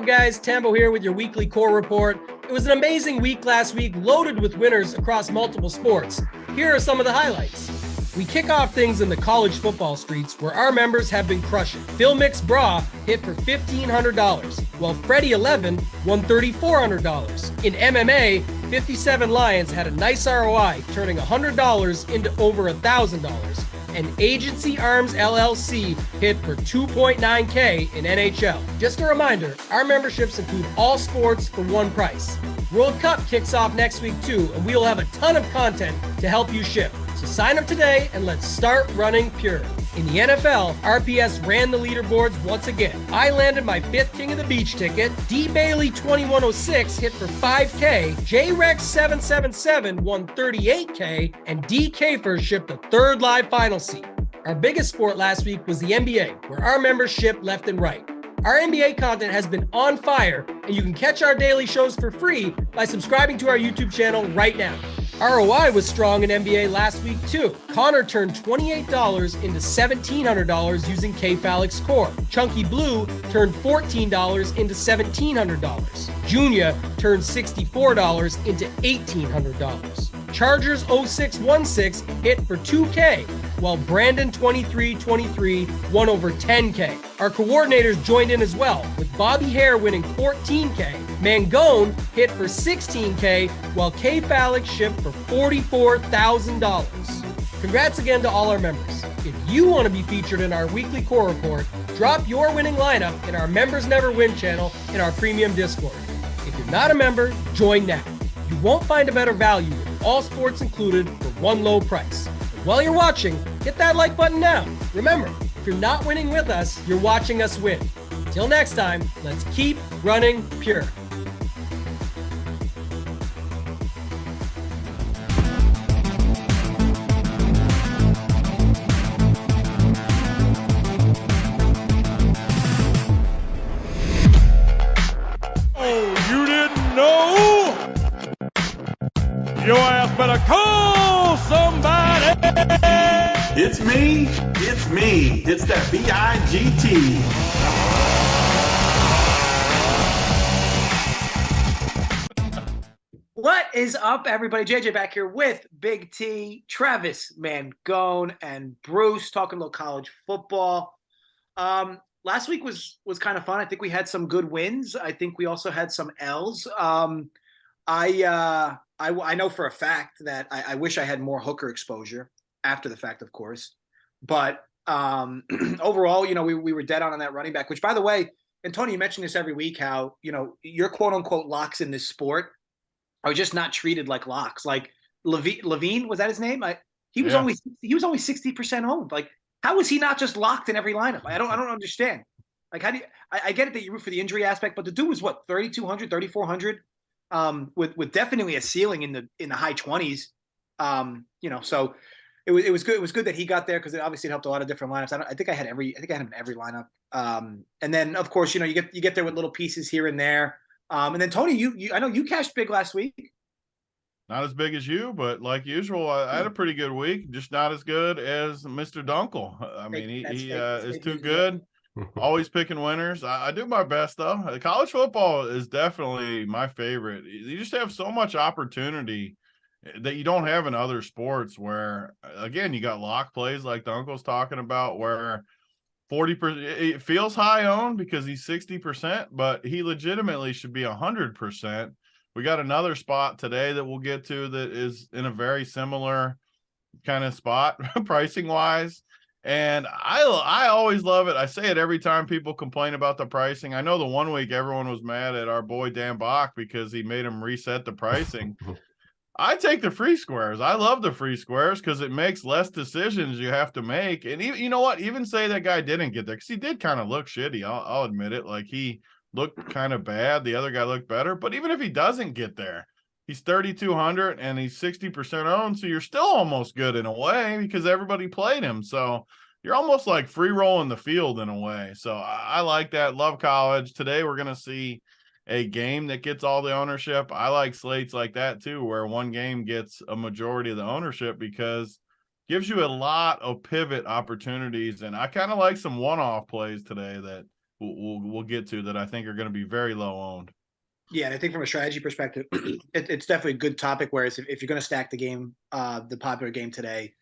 up, guys? Tambo here with your weekly core report. It was an amazing week last week, loaded with winners across multiple sports. Here are some of the highlights. We kick off things in the college football streets where our members have been crushing. Phil Mix Bra hit for $1,500, while Freddie 11 won $3,400. In MMA, 57 Lions had a nice ROI, turning $100 into over $1,000. And Agency Arms LLC hit for $2.9K in NHL. Just a reminder, our memberships include all sports for one price. World Cup kicks off next week too, and we will have a ton of content to help you shift. So sign up today and let's start running pure. In the NFL, RPS ran the leaderboards once again. I landed my 5th King of the Beach ticket. D. Bailey 2106 hit for $5K. J. Rex 777 won $38K. And D. Kafer shipped a 3rd live final seat. Our biggest sport last week was the NBA, where our members shipped left and right. Our NBA content has been on fire, and you can catch our daily shows for free by subscribing to our YouTube channel right now. ROI was strong in NBA last week too. Connor turned $28 into $1,700 using K-Falix Core. Chunky Blue turned $14 into $1,700. Junior turned $64 into $1,800. Chargers 0616 hit for $2K, while Brandon 2323 won over $10K. Our coordinators joined in as well, with Bobby Hare winning $14K. Mangone hit for $16K, while K-Falix shipped for $44,000. Congrats again to all our members. If you want to be featured in our weekly core report, drop your winning lineup in our Members Never Win channel in our premium Discord. If you're not a member, join now. You won't find a better value with all sports included for one low price. And while you're watching, hit that like button now. Remember, if you're not winning with us, you're watching us win. Till next time, let's keep running pure. Your ass better call somebody. It's me. It's that BIGT. What is up, everybody? JJ back here with Big T, Travis, Mangone, and Bruce talking a little college football. Last week was kind of fun. I think we had some good wins. I think we also had some L's. I know for a fact that I wish I had more hooker exposure after the fact, of course. But overall, we were dead on that running back, which, by the way, and Tony, you mentioned this every week, how, your quote unquote locks in this sport are just not treated like locks. Like Levine, was that his name? He was only 60% owned. Like, how is he not just locked in every lineup? I don't understand. Like, how do you, I get it that you root for the injury aspect, but the dude was what, 3,200, 3,400? With definitely a ceiling in the high 20s, so it was good. It was good that he got there because it obviously helped a lot of different lineups. I think I had him in every lineup. And then of course, you get there with little pieces here and there. And then Tony, you I know you cashed big last week. Not as big as you, but like usual, I had a pretty good week. Just not as good as Mr. Dunkel. I mean, he is too good. Always picking winners. I do my best, though. College football is definitely my favorite. You just have so much opportunity that you don't have in other sports where, again, you got lock plays like the uncle's talking about where 40%, it feels high owned because he's 60%, but he legitimately should be 100%. We got another spot today that we'll get to that is in a very similar kind of spot pricing wise. And I always love it. I say it every time people complain about the pricing. I know the one week everyone was mad at our boy Dan Bach because he made him reset the pricing. I take the free squares. I love the free squares because it makes less decisions you have to make. And you know what? Even say that guy didn't get there because he did kind of look shitty. I'll admit it. Like he looked kind of bad. The other guy looked better. But even if he doesn't get there, he's 3,200 and he's 60% owned. So you're still almost good in a way because everybody played him. So you're almost like free rolling the field in a way. So I like that. Love college. Today we're going to see a game that gets all the ownership. I like slates like that too, where one game gets a majority of the ownership because it gives you a lot of pivot opportunities. And I kind of like some one-off plays today that we'll get to that I think are going to be very low owned. Yeah, and I think from a strategy perspective, it's definitely a good topic. Whereas if you're going to stack the game, the popular game today,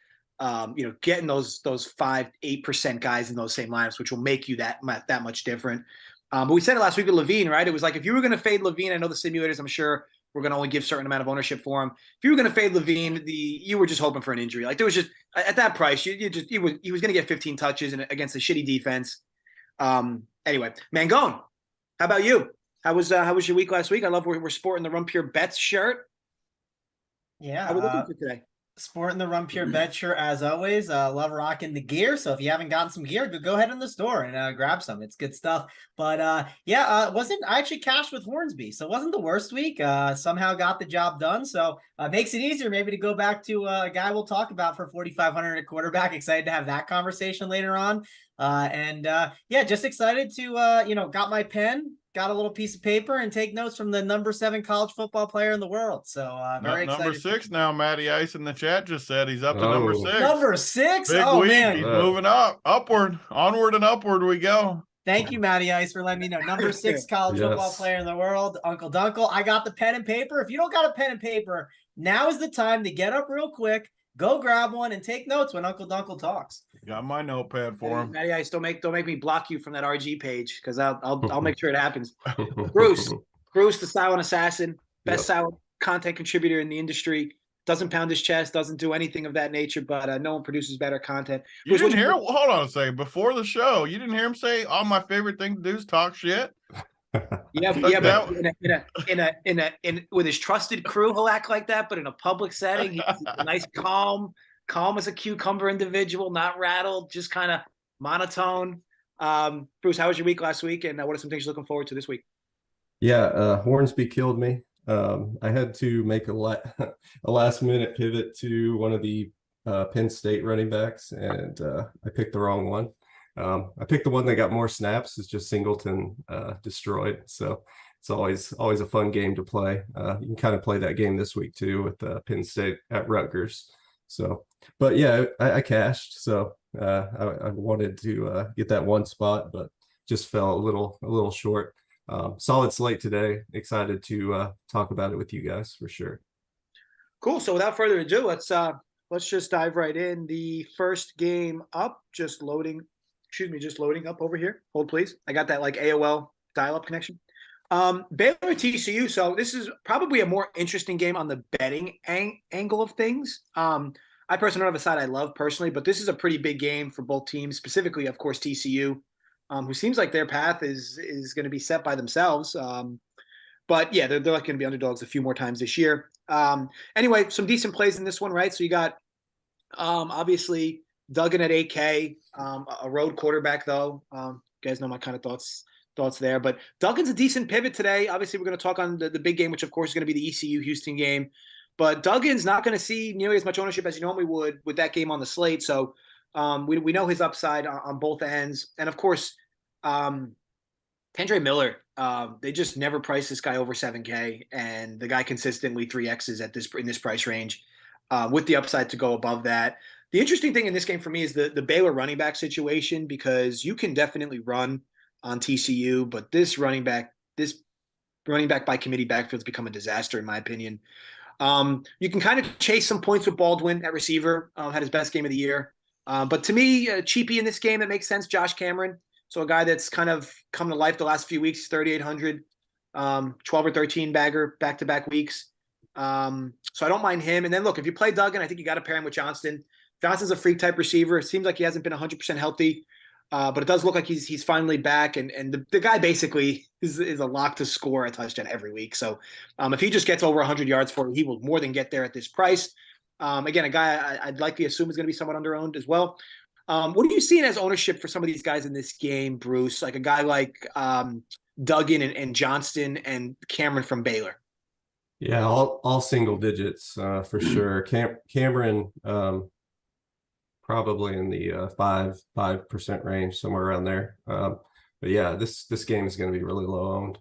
getting those 5-8% guys in those same lineups, which will make you that much different. But we said it last week with Levine, right? It was like if you were going to fade Levine, I know the simulators, I'm sure we're going to only give a certain amount of ownership for him. If you were going to fade Levine, you were just hoping for an injury. Like there was just at that price, he was going to get 15 touches and against a shitty defense. Anyway, Mangone, how about you? How was your week last week? I love we're sporting the Run Pure Bets shirt. Yeah, How we looking for today? Sporting the Run Pure Bet shirt as always. Love rocking the gear. So if you haven't gotten some gear, go ahead in the store and grab some. It's good stuff. But I actually cashed with Hornsby, so it wasn't the worst week. Somehow got the job done. So makes it easier maybe to go back to a guy we'll talk about for 4,500 at quarterback. Excited to have that conversation later on. Just excited to got my pen. Got a little piece of paper and take notes from the number 7 college football player in the world. So very excited. Number 6 now. Matty Ice in the chat just said he's up to number 6. Number 6? Big oh week. man, He's moving upward, onward and upward we go. Thank you, Matty Ice, for letting me know. Number 6 college football player in the world, Uncle Dunkle. I got the pen and paper. If you don't got a pen and paper, now is the time to get up real quick, go grab one, and take notes when Uncle Dunkle talks. Got my notepad for him. Matty Ice, don't make me block you from that RG page because I'll make sure it happens. Bruce, the silent assassin, best silent content contributor in the industry. Doesn't pound his chest, doesn't do anything of that nature, but no one produces better content. You didn't hear? Hold on a second. Before the show, you didn't hear him say, "Oh, my favorite thing to do is talk shit." But with his trusted crew, he'll act like that. But in a public setting, he's a nice, calm as a cucumber individual, not rattled, just kind of monotone. Bruce, how was your week last week, and what are some things you're looking forward to this week? Yeah, Hornsby killed me. I had to make a last minute pivot to one of the Penn State running backs, and I picked the wrong one. I picked the one that got more snaps. It's just Singleton destroyed. So it's always a fun game to play. You can kind of play that game this week too with Penn State at Rutgers. So, but yeah, I cashed. So I wanted to get that one spot, but just fell a little short. Solid slate today. Excited to talk about it with you guys for sure. Cool. So without further ado, let's just dive right in. The first game up, just loading up over here. Hold please. I got that like AOL dial-up connection. Baylor TCU. So this is probably a more interesting game on the betting angle of things. I personally don't have a side I love personally, but this is a pretty big game for both teams, specifically, of course, TCU, who seems like their path is going to be set by themselves. But yeah, they're going to be underdogs a few more times this year. Anyway, some decent plays in this one, right? So you got obviously Duggan at 8K, a road quarterback though. You guys know my kind of thoughts there. But Duggan's a decent pivot today. Obviously, we're going to talk on the big game, which of course is going to be the ECU Houston game. But Duggan's not going to see nearly as much ownership as you normally would with that game on the slate. So we know his upside on both ends. And of course, Kendre Miller, they just never price this guy over 7K. And the guy consistently 3Xs in this price range with the upside to go above that. The interesting thing in this game for me is the Baylor running back situation, because you can definitely run on TCU, but this running back by committee backfield's become a disaster in my opinion. You can kind of chase some points with Baldwin at receiver, had his best game of the year. But to me, cheapy in this game, that makes sense. Josh Cameron. So a guy that's kind of come to life the last few weeks, 3,800, 12 or 13 bagger back-to-back weeks. So I don't mind him. And then look, if you play Duggan, I think you got to pair him with Johnston. Johnston's a freak type receiver. It seems like he hasn't been 100% healthy, but it does look like he's finally back. And the guy basically is a lock to score a touchdown every week. So if he just gets over 100 yards for him, he will more than get there at this price. Again, a guy I'd likely assume is going to be somewhat under-owned as well. What are you seeing as ownership for some of these guys in this game, Bruce? Like a guy like Duggan and Johnston and Cameron from Baylor. Yeah, all single digits for sure. Cameron probably in the 5% range, somewhere around there. But yeah, this game is going to be really low owned.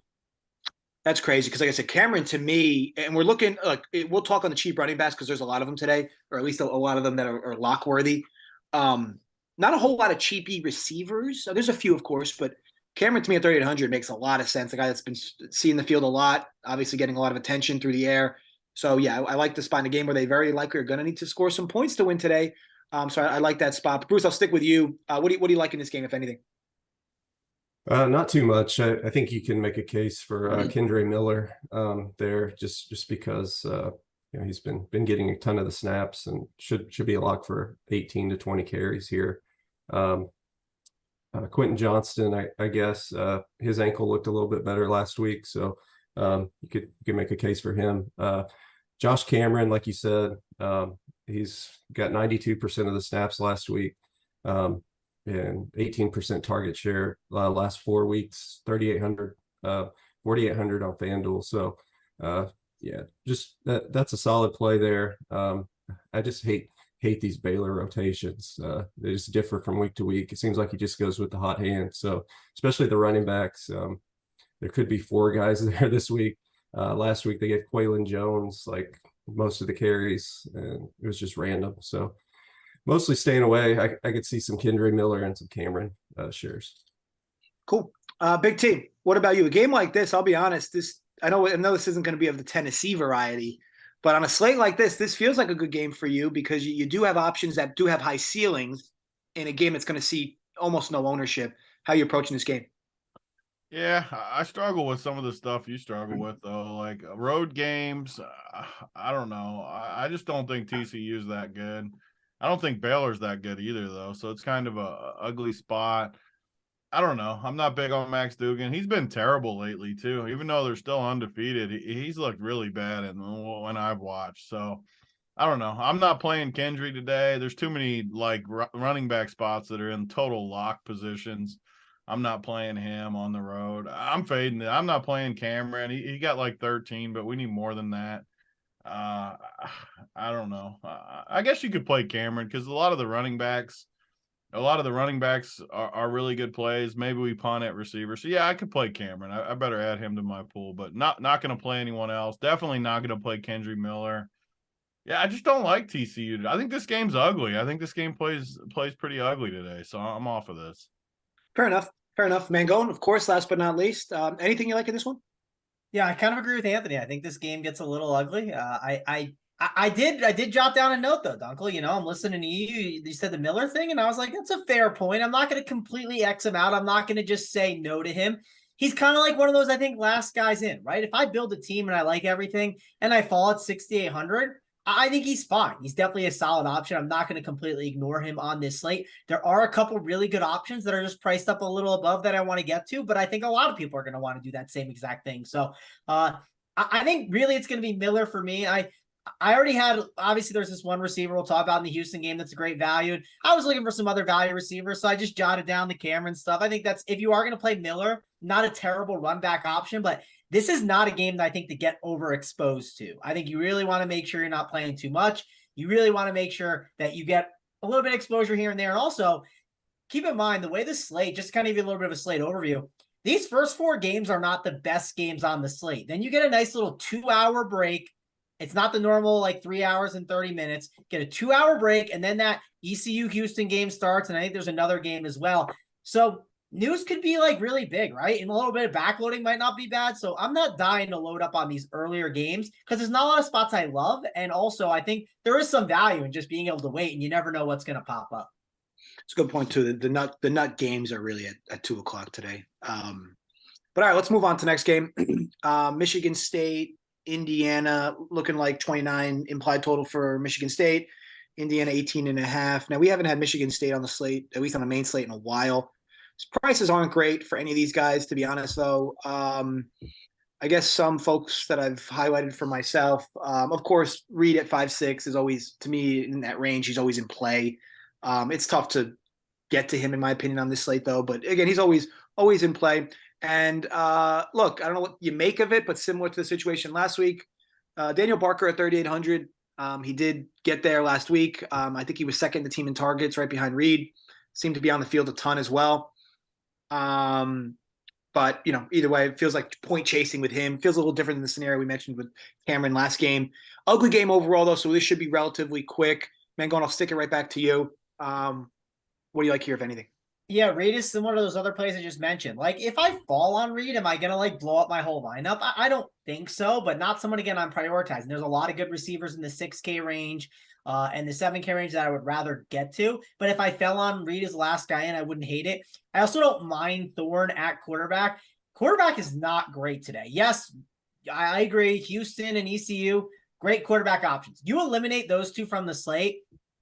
That's crazy because, like I said, Cameron to me, and we're looking like we'll talk on the cheap running backs because there's a lot of them today, or at least a lot of them that are lock worthy. Not a whole lot of cheapy receivers. There's a few, of course, but Cameron to me at 3,800 makes a lot of sense. The guy that's been seeing the field a lot, obviously getting a lot of attention through the air. So yeah, I like the spot in a game where they very likely are going to need to score some points to win today. So I like that spot. But Bruce, I'll stick with you. What do you like in this game, if anything? Not too much. I think you can make a case for Kendre Miller there, just because he's been getting a ton of the snaps and should be a lock for 18 to 20 carries here. Quentin Johnston, I guess his ankle looked a little bit better last week, so you could make a case for him. Josh Cameron, like you said, he's got 92% of the snaps last week, and 18% target share last 4 weeks, 3,800, 4,800 on FanDuel. So yeah, just that's a solid play there. I just hate these Baylor rotations. They just differ from week to week. It seems like he just goes with the hot hand. So especially the running backs, there could be 4 guys there this week. Last week they gave Quaylon Jones like most of the carries, and it was just random. So mostly staying away. I could see some Kendre Miller and some Cameron shares. Cool. Big T, what about you? A game like this, I'll be honest, I know this isn't going to be of the Tennessee variety, but on a slate like this feels like a good game for you because you do have options that do have high ceilings in a game that's going to see almost no ownership. How are you approaching this game? Yeah, I struggle with some of the stuff you struggle with, though. Like road games, I don't know. I just don't think TCU is that good. I don't think Baylor's that good either, though. So it's kind of a ugly spot. I don't know. I'm not big on Max Duggan. He's been terrible lately, too. Even though they're still undefeated, he's looked really bad when I've watched. So I don't know. I'm not playing Kendre today. There's too many like running back spots that are in total lock positions. I'm not playing him on the road. I'm fading it. I'm not playing Cameron. He got like 13, but we need more than that. I don't know. I guess you could play Cameron because a lot of the running backs are really good plays. Maybe we punt at receiver. So yeah, I could play Cameron. I better add him to my pool, but not going to play anyone else. Definitely not going to play Kendre Miller. Yeah, I just don't like TCU. I think this game's ugly. I think this game plays pretty ugly today. So I'm off of this. Fair enough. Mangone, of course, last but not least. Anything you like in this one? Yeah, I kind of agree with Anthony. I think this game gets a little ugly. I did jot down a note though, Dunkel. I'm listening to you. You said the Miller thing, and I was like, that's a fair point. I'm not going to completely X him out. I'm not going to just say no to him. He's kind of like one of those, I think, last guys in, right? If I build a team and I like everything and I fall at 6,800, I think he's fine. He's definitely a solid option. I'm not going to completely ignore him on this slate. There are a couple really good options that are just priced up a little above that I want to get to, but I think a lot of people are going to want to do that same exact thing. So I think really it's going to be Miller for me. I already had, obviously there's this one receiver we'll talk about in the Houston game that's a great value. And I was looking for some other value receivers, so I just jotted down the Cameron stuff. I think that's, if you are going to play Miller, not a terrible run back option, but this is not a game that I think to get overexposed to. I think you really want to make sure you're not playing too much. You really want to make sure that you get a little bit of exposure here and there. And also, keep in mind, the way the slate, just kind of give you a little bit of a slate overview, these first 4 games are not the best games on the slate. Then you get a nice little 2-hour break. It's not the normal like 3 hours and 30 minutes. Get a 2-hour break, and then that ECU Houston game starts, and I think there's another game as well. So news could be like really big, right? And a little bit of backloading might not be bad. So I'm not dying to load up on these earlier games because there's not a lot of spots I love. And also I think there is some value in just being able to wait, and you never know what's going to pop up. It's a good point too. The nut games are really at 2:00 today. But all right, let's move on to the next game. Michigan State, Indiana, looking like 29 implied total for Michigan State. Indiana 18.5. Now we haven't had Michigan State on the slate, at least on the main slate, in a while. Prices aren't great for any of these guys, to be honest, though. I guess some folks that I've highlighted for myself, of course, Reed at 5.6 is always, to me, in that range. He's always in play. It's tough to get to him, in my opinion, on this slate, though. But again, he's always in play. And look, I don't know what you make of it, but similar to the situation last week, Daniel Barker at 3,800. He did get there last week. I think he was second in the team in targets, right behind Reed. Seemed to be on the field a ton as well. But either way, it feels like point chasing with him. Feels a little different than the scenario we mentioned with Cameron last game. Ugly game overall, though, so this should be relatively quick. Mangone, I'll stick it right back to you. What do you like here, if anything? Yeah, Reed is similar to those other plays I just mentioned. Like, if I fall on Reed, am I going to like blow up my whole lineup? I don't think so, but not someone, again, I'm prioritizing. There's a lot of good receivers in the 6K range and the 7K range that I would rather get to. But if I fell on Reed as the last guy in, I wouldn't hate it. I also don't mind Thorne at quarterback. Quarterback is not great today. Yes, I agree. Houston and ECU, great quarterback options. You eliminate those two from the slate,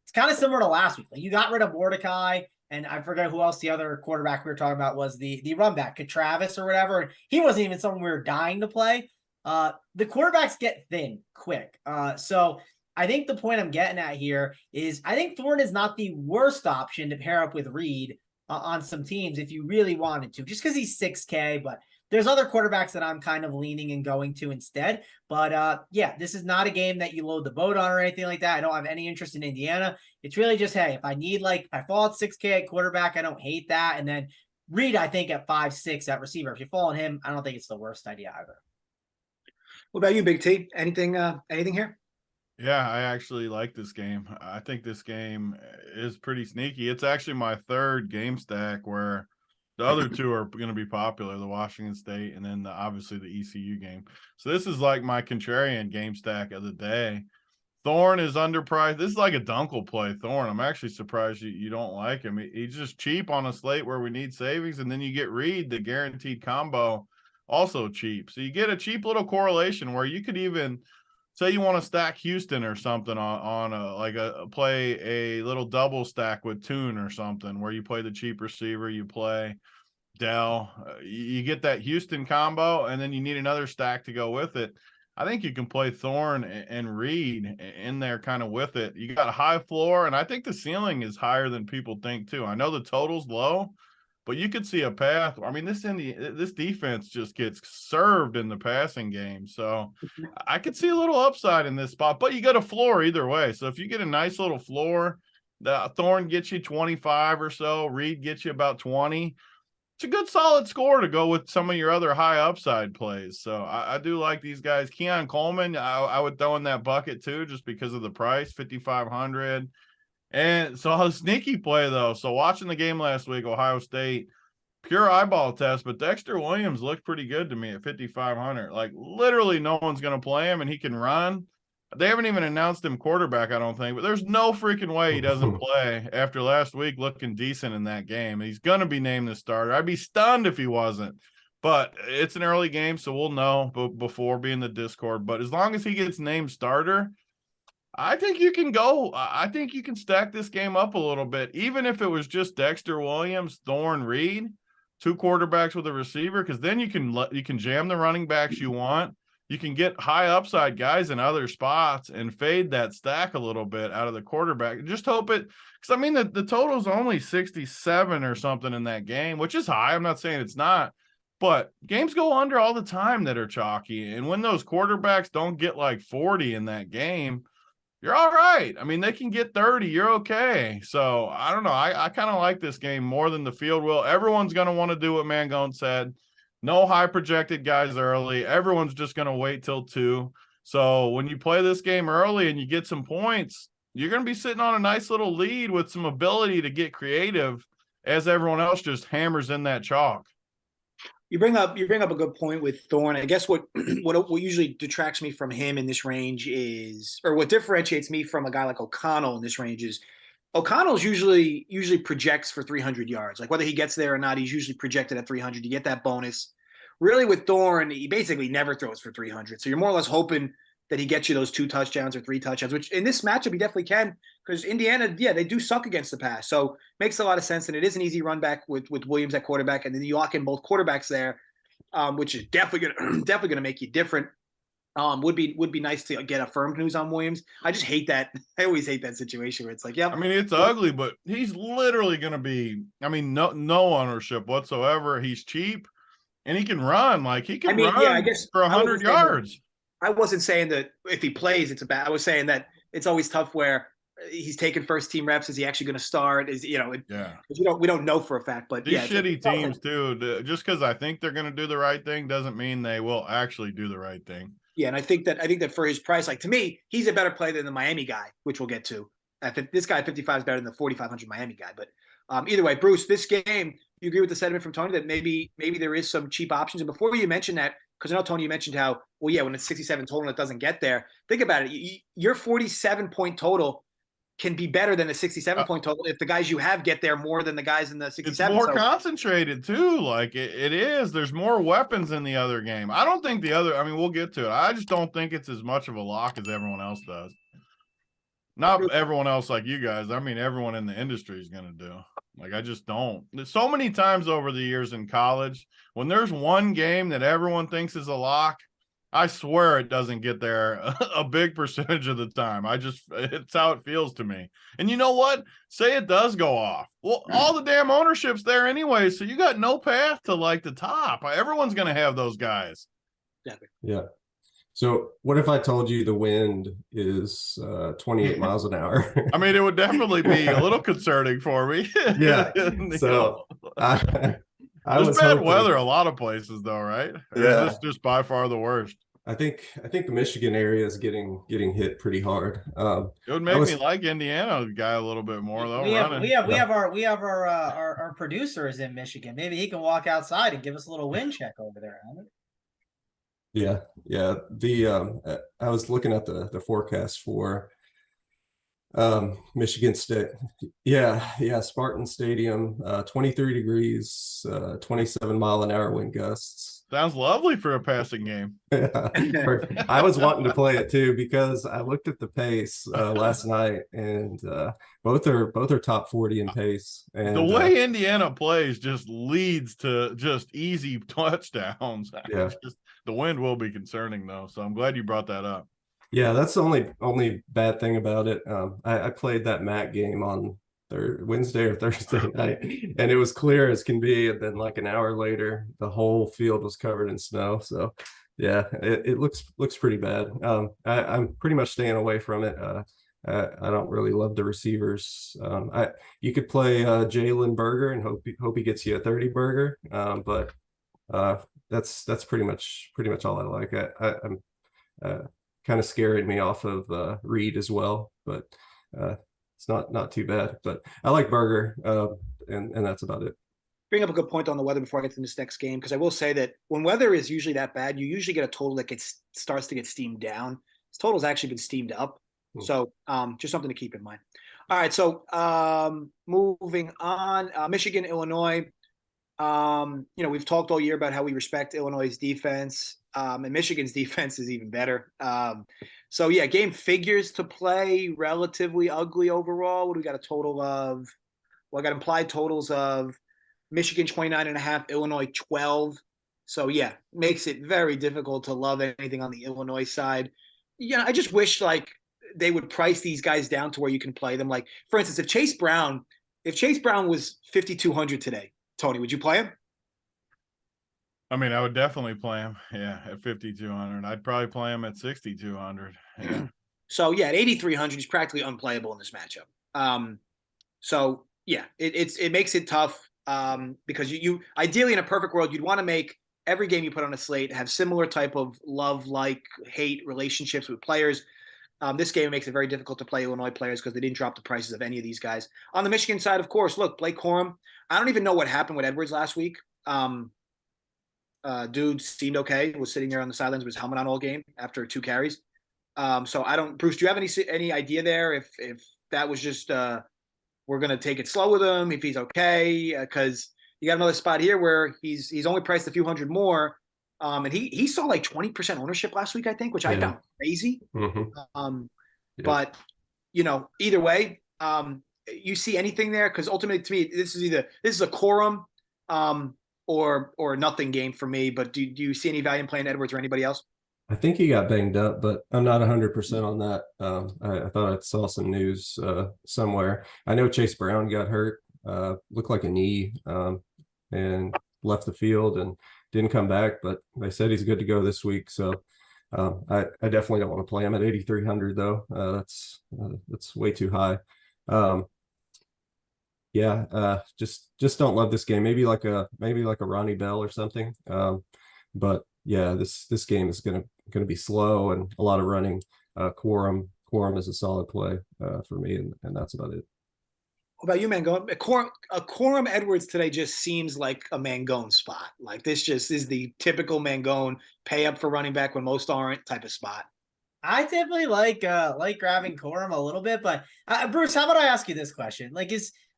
it's kind of similar to last week. Like, you got rid of Mordecai, and I forget who else the other quarterback we were talking about was, the run back, Travis or whatever. He wasn't even someone we were dying to play. The quarterbacks get thin quick. So I think the point I'm getting at here is I think Thorne is not the worst option to pair up with Reed on some teams if you really wanted to, just because he's 6K, but there's other quarterbacks that I'm kind of leaning and going to instead. But yeah, this is not a game that you load the boat on or anything like that. I don't have any interest in Indiana. It's really just, hey, if I fall at 6K at quarterback, I don't hate that. And then Reed, I think at 5-6 at receiver. If you fall on him, I don't think it's the worst idea either. What about you, Big T? Anything here? Yeah, I actually like this game. I think this game is pretty sneaky. It's actually my third game stack where the other two are going to be popular, the Washington State and then obviously the ECU game. So this is like my contrarian game stack of the day. Thorne is underpriced. This is like a Dunkel play, Thorne. I'm actually surprised you don't like him. He's just cheap on a slate where we need savings, and then you get Reed, the guaranteed combo, also cheap. So you get a cheap little correlation where you could even – say you want to stack Houston or something on play a little double stack with Tune or something where you play the cheap receiver, you play Dell, you get that Houston combo, and then you need another stack to go with it. I think you can play Thorne and Reed in there kind of with it. You got a high floor, and I think the ceiling is higher than people think too. I know the total's low, but you could see a path. I mean, this defense just gets served in the passing game. So I could see a little upside in this spot, but you got a floor either way. So if you get a nice little floor, the Thorne gets you 25 or so, Reed gets you about 20. It's a good solid score to go with some of your other high upside plays. So I do like these guys. Keon Coleman, I would throw in that bucket too, just because of the price, 5,500. And so a sneaky play, though. So watching the game last week, Ohio State, pure eyeball test, but Dexter Williams looked pretty good to me at 5,500. Like, literally no one's going to play him, and he can run. They haven't even announced him quarterback, I don't think, but there's no freaking way he doesn't play after last week looking decent in that game. He's going to be named the starter. I'd be stunned if he wasn't. But it's an early game, so we'll know before being the Discord. But as long as he gets named starter, I think you can go. I think you can stack this game up a little bit, even if it was just Dexter Williams, Thorne, Reed, two quarterbacks with a receiver, because then you can jam the running backs you want. You can get high upside guys in other spots and fade that stack a little bit out of the quarterback. Just hope it, because I mean the total's only 67 or something in that game, which is high. I'm not saying it's not, but games go under all the time that are chalky, and when those quarterbacks don't get like 40 in that game, you're all right. I mean, they can get 30. You're okay. So I don't know. I kind of like this game more than the field will. Everyone's going to want to do what Mangone said. No high projected guys early. Everyone's just going to wait till 2. So when you play this game early and you get some points, you're going to be sitting on a nice little lead with some ability to get creative as everyone else just hammers in that chalk. You bring up a good point with Thorne. I guess what usually detracts me from him in this range is, or what differentiates me from a guy like O'Connell in this range is, O'Connell's usually projects for 300 yards. Like whether he gets there or not, he's usually projected at 300. You get that bonus. Really with Thorne, he basically never throws for 300. So you're more or less hoping that he gets you those 2 touchdowns or 3 touchdowns, which in this matchup he definitely can, because Indiana, yeah, they do suck against the pass. So makes a lot of sense, and it is an easy run back with Williams at quarterback, and then you lock in both quarterbacks there, which is definitely gonna make you different. Would be nice to get affirmed news on Williams. I just hate that. I always hate that situation where it's like, yeah. I mean, it's ugly, but he's literally gonna be. I mean, no ownership whatsoever. He's cheap, and he can run. Like he can run yeah, I guess for 100 yards. I wasn't saying that if he plays, it's a bad. I was saying that it's always tough where he's taking first team reps. Is he actually going to start? We don't know for a fact. But these shitty teams too. Just because I think they're going to do the right thing doesn't mean they will actually do the right thing. Yeah, and I think that for his price, like to me, he's a better player than the Miami guy, which we'll get to. This guy at 55 is better than the 4,500 Miami guy. But either way, Bruce, this game, you agree with the sentiment from Tony that maybe there is some cheap options. And before you mention that, because I know, Tony, you mentioned how, well, yeah, when it's 67 total and it doesn't get there, think about it. Your 47-point total can be better than the 67-point total if the guys you have get there more than the guys in the 67. It's more concentrated too. Like it is. There's more weapons in the other game. I don't think we'll get to it. I just don't think it's as much of a lock as everyone else does. Not everyone else like you guys. I mean, everyone in the industry is going to do. Like, I just don't. There's so many times over the years in college, when there's one game that everyone thinks is a lock, I swear it doesn't get there a big percentage of the time. It's how it feels to me. And you know what? Say it does go off. Well, all the damn ownership's there anyway, so you got no path to like the top. Everyone's going to have those guys. Yeah. So what if I told you the wind is 28 miles an hour? I mean, it would definitely be a little concerning for me. Yeah. So there's bad weather a lot of places though, right? Or is this just by far the worst? I think the Michigan area is getting hit pretty hard. It would make me like Indiana guy a little bit more though. We have our producers in Michigan. Maybe he can walk outside and give us a little wind check over there. Yeah. The I was looking at the forecast for Michigan State. Yeah, Spartan Stadium, 23 degrees, 27 mile an hour wind gusts. Sounds lovely for a passing game. Yeah, I was wanting to play it too because I looked at the pace last night, and both are top 40 in pace. And the way Indiana plays just leads to just easy touchdowns. Yeah. The wind will be concerning though, so I'm glad you brought that up. Yeah, that's the only bad thing about it. I played that MAC game on Wednesday or Thursday night, and it was clear as can be. And then like an hour later, the whole field was covered in snow. So yeah, it looks pretty bad. I'm pretty much staying away from it. I don't really love the receivers. You could play Jalen Berger and hope he gets you a 30 burger. But that's pretty much all I like. I'm kind of scaring me off of Reed as well, but it's not too bad. But I like Berger, and that's about it. Bring up a good point on the weather before I get to this next game, because I will say that when weather is usually that bad, you usually get a total that starts to get steamed down. This total's actually been steamed up, so just something to keep in mind. All right, so moving on, Michigan, Illinois. We've talked all year about how we respect Illinois' defense, and Michigan's defense is even better. So yeah, game figures to play relatively ugly overall. What do we got? A total of, I got implied totals of Michigan 29.5, Illinois 12. So yeah, makes it very difficult to love anything on the Illinois side. Yeah, I just wish like they would price these guys down to where you can play them. Like for instance, if Chase Brown was 5,200 today, Tony, would you play him? I mean, I would definitely play him. Yeah, at 5,200. I'd probably play him at 6,200. Yeah. So yeah, at 8,300, he's practically unplayable in this matchup. So yeah, it makes it tough because you ideally in a perfect world, you'd want to make every game you put on a slate have similar type of love-like-hate relationships with players. This game makes it very difficult to play Illinois players because they didn't drop the prices of any of these guys. On the Michigan side, of course, look, Blake Corum. I don't even know what happened with Edwards last week. Dude seemed okay. Was sitting there on the sidelines with his helmet on all game after 2 carries. So I don't. Bruce, do you have any idea there if that was just we're gonna take it slow with him, if he's okay? Because you got another spot here where he's only priced a few hundred more. And he saw like 20% ownership last week, I think, which I found crazy. Mm-hmm. But either way, you see anything there? Because ultimately, to me, this is a Corum or nothing game for me. But do you see any value in playing Edwards or anybody else? I think he got banged up, but I'm not 100% on that. I thought I saw some news somewhere. I know Chase Brown got hurt, looked like a knee, and left the field and didn't come back, but they said he's good to go this week. So I definitely don't want to play him at 8,300 though. That's way too high. Just don't love this game. Maybe like a Ronnie Bell or something. But yeah, this game is gonna be slow and a lot of running. Quorum Quorum is a solid play for me, and that's about it. What about you, Mangone? A Quorum Edwards today just seems like a Mangone spot. Like this just is the typical Mangone pay up for running back when most aren't type of spot. I typically like grabbing Quorum a little bit, but Bruce, how about I ask you this question? Like,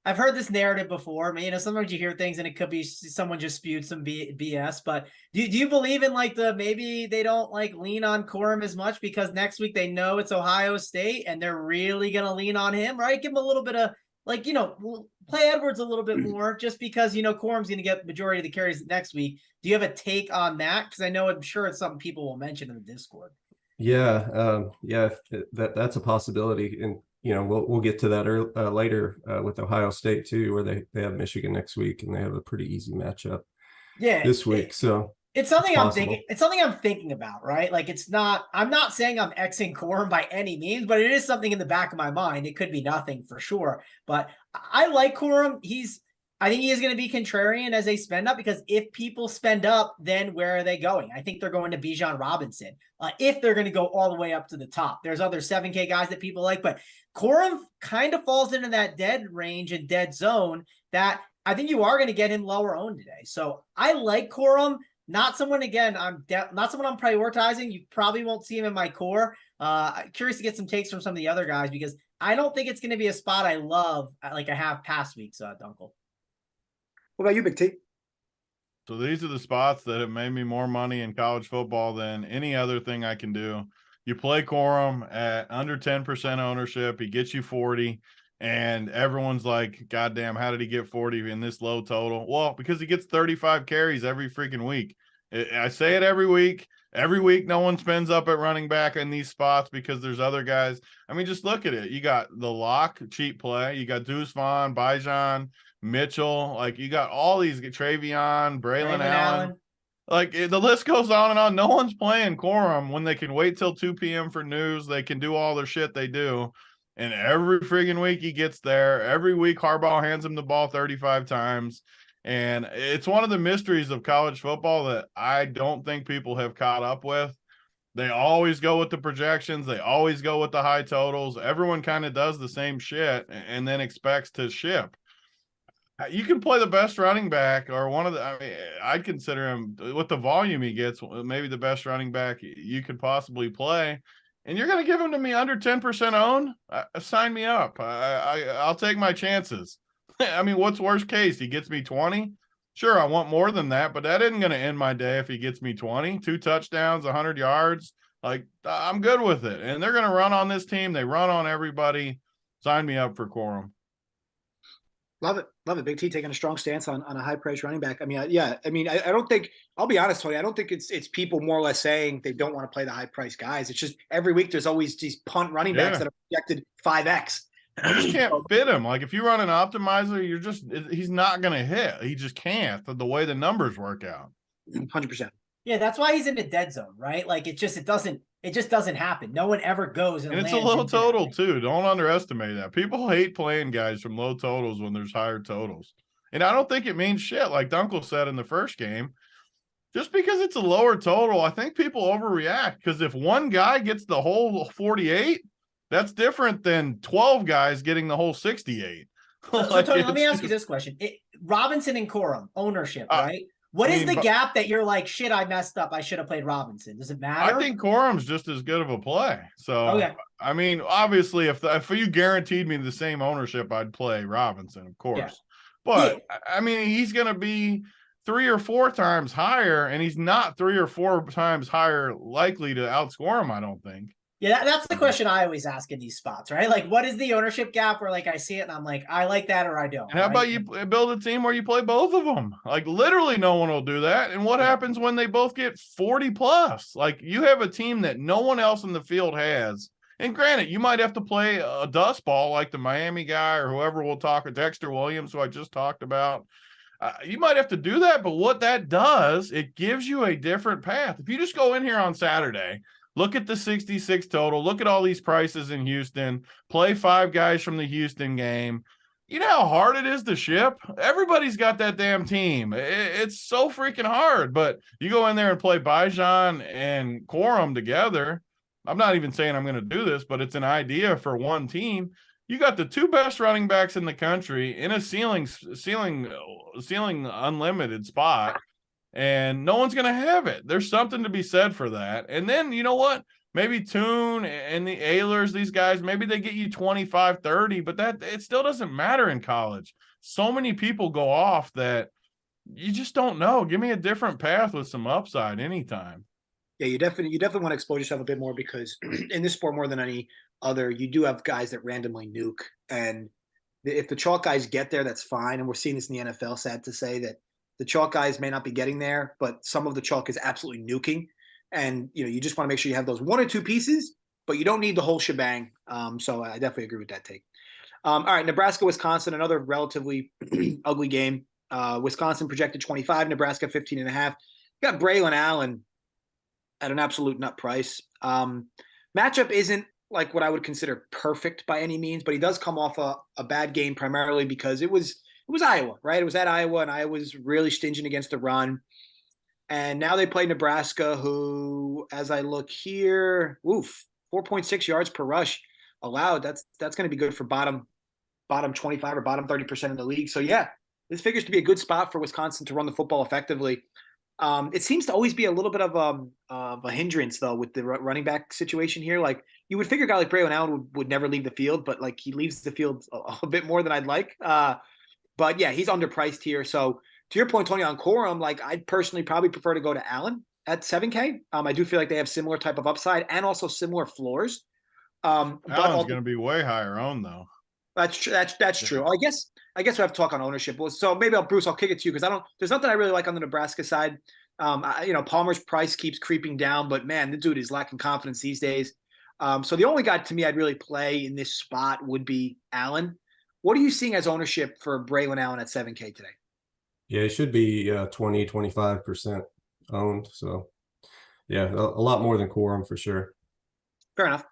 I've heard this narrative before. You know, sometimes you hear things and it could be someone just spewed some BS. But do you believe in like maybe they don't like lean on Quorum as much because next week they know it's Ohio State and they're really gonna lean on him, right? Give him a little bit of like, you know, play Edwards a little bit more just because, you know, Quorum's going to get majority of the carries next week. Do you have a take on that? Because I'm sure it's something people will mention in the Discord. Yeah, that's a possibility, and you know we'll get to that later with Ohio State too, where they have Michigan next week, and they have a pretty easy matchup. This week, so it's something I'm thinking. It's something I'm thinking about, right? Like I'm not saying I'm Xing Quorum by any means, but it is something in the back of my mind. It could be nothing for sure, but I like Quorum. I think he is going to be contrarian as they spend up because if people spend up, then where are they going? I think they're going to Bijan Robinson. If they're going to go all the way up to the top, there's other 7K guys that people like, but Quorum kind of falls into that dead range and dead zone that I think you are going to get him lower owned today. So I like Quorum. Not someone, again, not someone I'm prioritizing. You probably won't see him in my core. Curious to get some takes from some of the other guys because I don't think it's going to be a spot I love like I have past weeks, Dunkel. What about you, Big T? So these are the spots that have made me more money in college football than any other thing I can do. You play Quorum at under 10% ownership. He gets you 40. And everyone's like, God damn, how did he get 40 in this low total? Well, because he gets 35 carries every freaking week. I say it every week. Every week, no one spends up at running back in these spots because there's other guys. I mean, just look at it. You got the lock, cheap play. You got Deuce Vaughn, Bijan, Mitchell. Like, you got all these, Travion, Braylon Allen. Like, the list goes on and on. No one's playing Quorum when they can wait till 2 p.m. for news. They can do all their shit they do. And every friggin' week he gets there. Every week Harbaugh hands him the ball 35 times. And it's one of the mysteries of college football that I don't think people have caught up with. They always go with the projections. They always go with the high totals. Everyone kind of does the same shit and then expects to ship. You can play the best running back or I'd consider him with the volume he gets, maybe the best running back you could possibly play. And you're going to give him to me under 10% own? Sign me up. I'll take my chances. I mean, what's worst case? He gets me 20? Sure, I want more than that, but that isn't going to end my day if he gets me 20. 2 touchdowns, 100 yards. Like, I'm good with it. And they're going to run on this team. They run on everybody. Sign me up for Quorum. Love it. Love it. Big T taking a strong stance on a high price running back. I mean, yeah. I mean, I don't think, I'll be honest, Tony, I don't think it's people more or less saying they don't want to play the high price guys. It's just every week there's always these punt running backs that are projected 5X. You just can't fit him. Like if you run an optimizer, he's not going to hit. He just can't the way the numbers work out. 100%. Yeah, that's why he's in the dead zone, right? Like it just doesn't happen. No one ever goes and it's a low total too. Don't underestimate that. People hate playing guys from low totals when there's higher totals. And I don't think it means shit. Like Dunkel said in the first game, just because it's a lower total, I think people overreact because if one guy gets the whole 48, that's different than 12 guys getting the whole 68. So Tony, let me ask you this question. Robinson and Quorum, ownership, right? What is the gap that you're like, shit, I messed up. I should have played Robinson. Does it matter? I think Quorum's just as good of a play. So, okay. I mean, obviously, if you guaranteed me the same ownership, I'd play Robinson, of course. Yeah. But, yeah. I mean, he's going to be 3 or 4 times higher, and he's not 3 or 4 times higher likely to outscore him, I don't think. Yeah, that's the question I always ask in these spots, right? Like, what is the ownership gap where, like, I see it and I'm like, I like that or I don't. And how about you build a team where you play both of them? Like, literally no one will do that. And what happens when they both get 40 plus? Like, you have a team that no one else in the field has. And granted, you might have to play a dust ball like the Miami guy or whoever we'll talk, Dexter Williams, who I just talked about. You might have to do that, but what that does, it gives you a different path. If you just go in here on Saturday, look at the 66 total. Look at all these prices in Houston. Play 5 guys from the Houston game. You know how hard it is to ship? Everybody's got that damn team. It's so freaking hard. But you go in there and play Bijan and Quorum together. I'm not even saying I'm going to do this, but it's an idea for one team. You got the 2 best running backs in the country in a ceiling unlimited spot, and no one's going to have it. There's something to be said for that. And then, you know what? Maybe Toon and the Aylers, these guys, maybe they get you 25, 30, but that it still doesn't matter in college. So many people go off that you just don't know. Give me a different path with some upside anytime. Yeah, you definitely want to expose yourself a bit more, because in this sport more than any other, you do have guys that randomly nuke. And if the chalk guys get there, that's fine. And we're seeing this in the NFL, sad to say, that the chalk guys may not be getting there, but some of the chalk is absolutely nuking. And, you just want to make sure you have those 1 or 2 pieces, but you don't need the whole shebang. So I definitely agree with that take. All right, Nebraska, Wisconsin, another relatively ugly game. Wisconsin projected 25, Nebraska 15.5. You got Braylon Allen at an absolute nut price. Matchup isn't like what I would consider perfect by any means, but he does come off a bad game primarily because it was Iowa, right? It was at Iowa, and Iowa was really stinging against the run. And now they play Nebraska, who, as I look here, 4.6 yards per rush allowed. That's going to be good for bottom 25 or bottom 30% of the league. So yeah, this figures to be a good spot for Wisconsin to run the football effectively. It seems to always be a little bit of a hindrance, though, with the running back situation here. Like, you would figure a guy like Braylon Allen would never leave the field, but like he leaves the field a bit more than I'd like. But yeah, he's underpriced here. So to your point, Tony, on Corum, like I'd personally probably prefer to go to Allen at 7K. I do feel like they have similar type of upside and also similar floors. Allen's going to be way higher owned, though. That's true. That's true. I guess we have to talk on ownership. So maybe Bruce, I'll kick it to you, because there's nothing I really like on the Nebraska side. Palmer's price keeps creeping down, but man, the dude is lacking confidence these days. So the only guy to me I'd really play in this spot would be Allen. What are you seeing as ownership for Braylon Allen at 7K today? Yeah, it should be 20-25% owned. So yeah, a lot more than Corum for sure. Fair enough.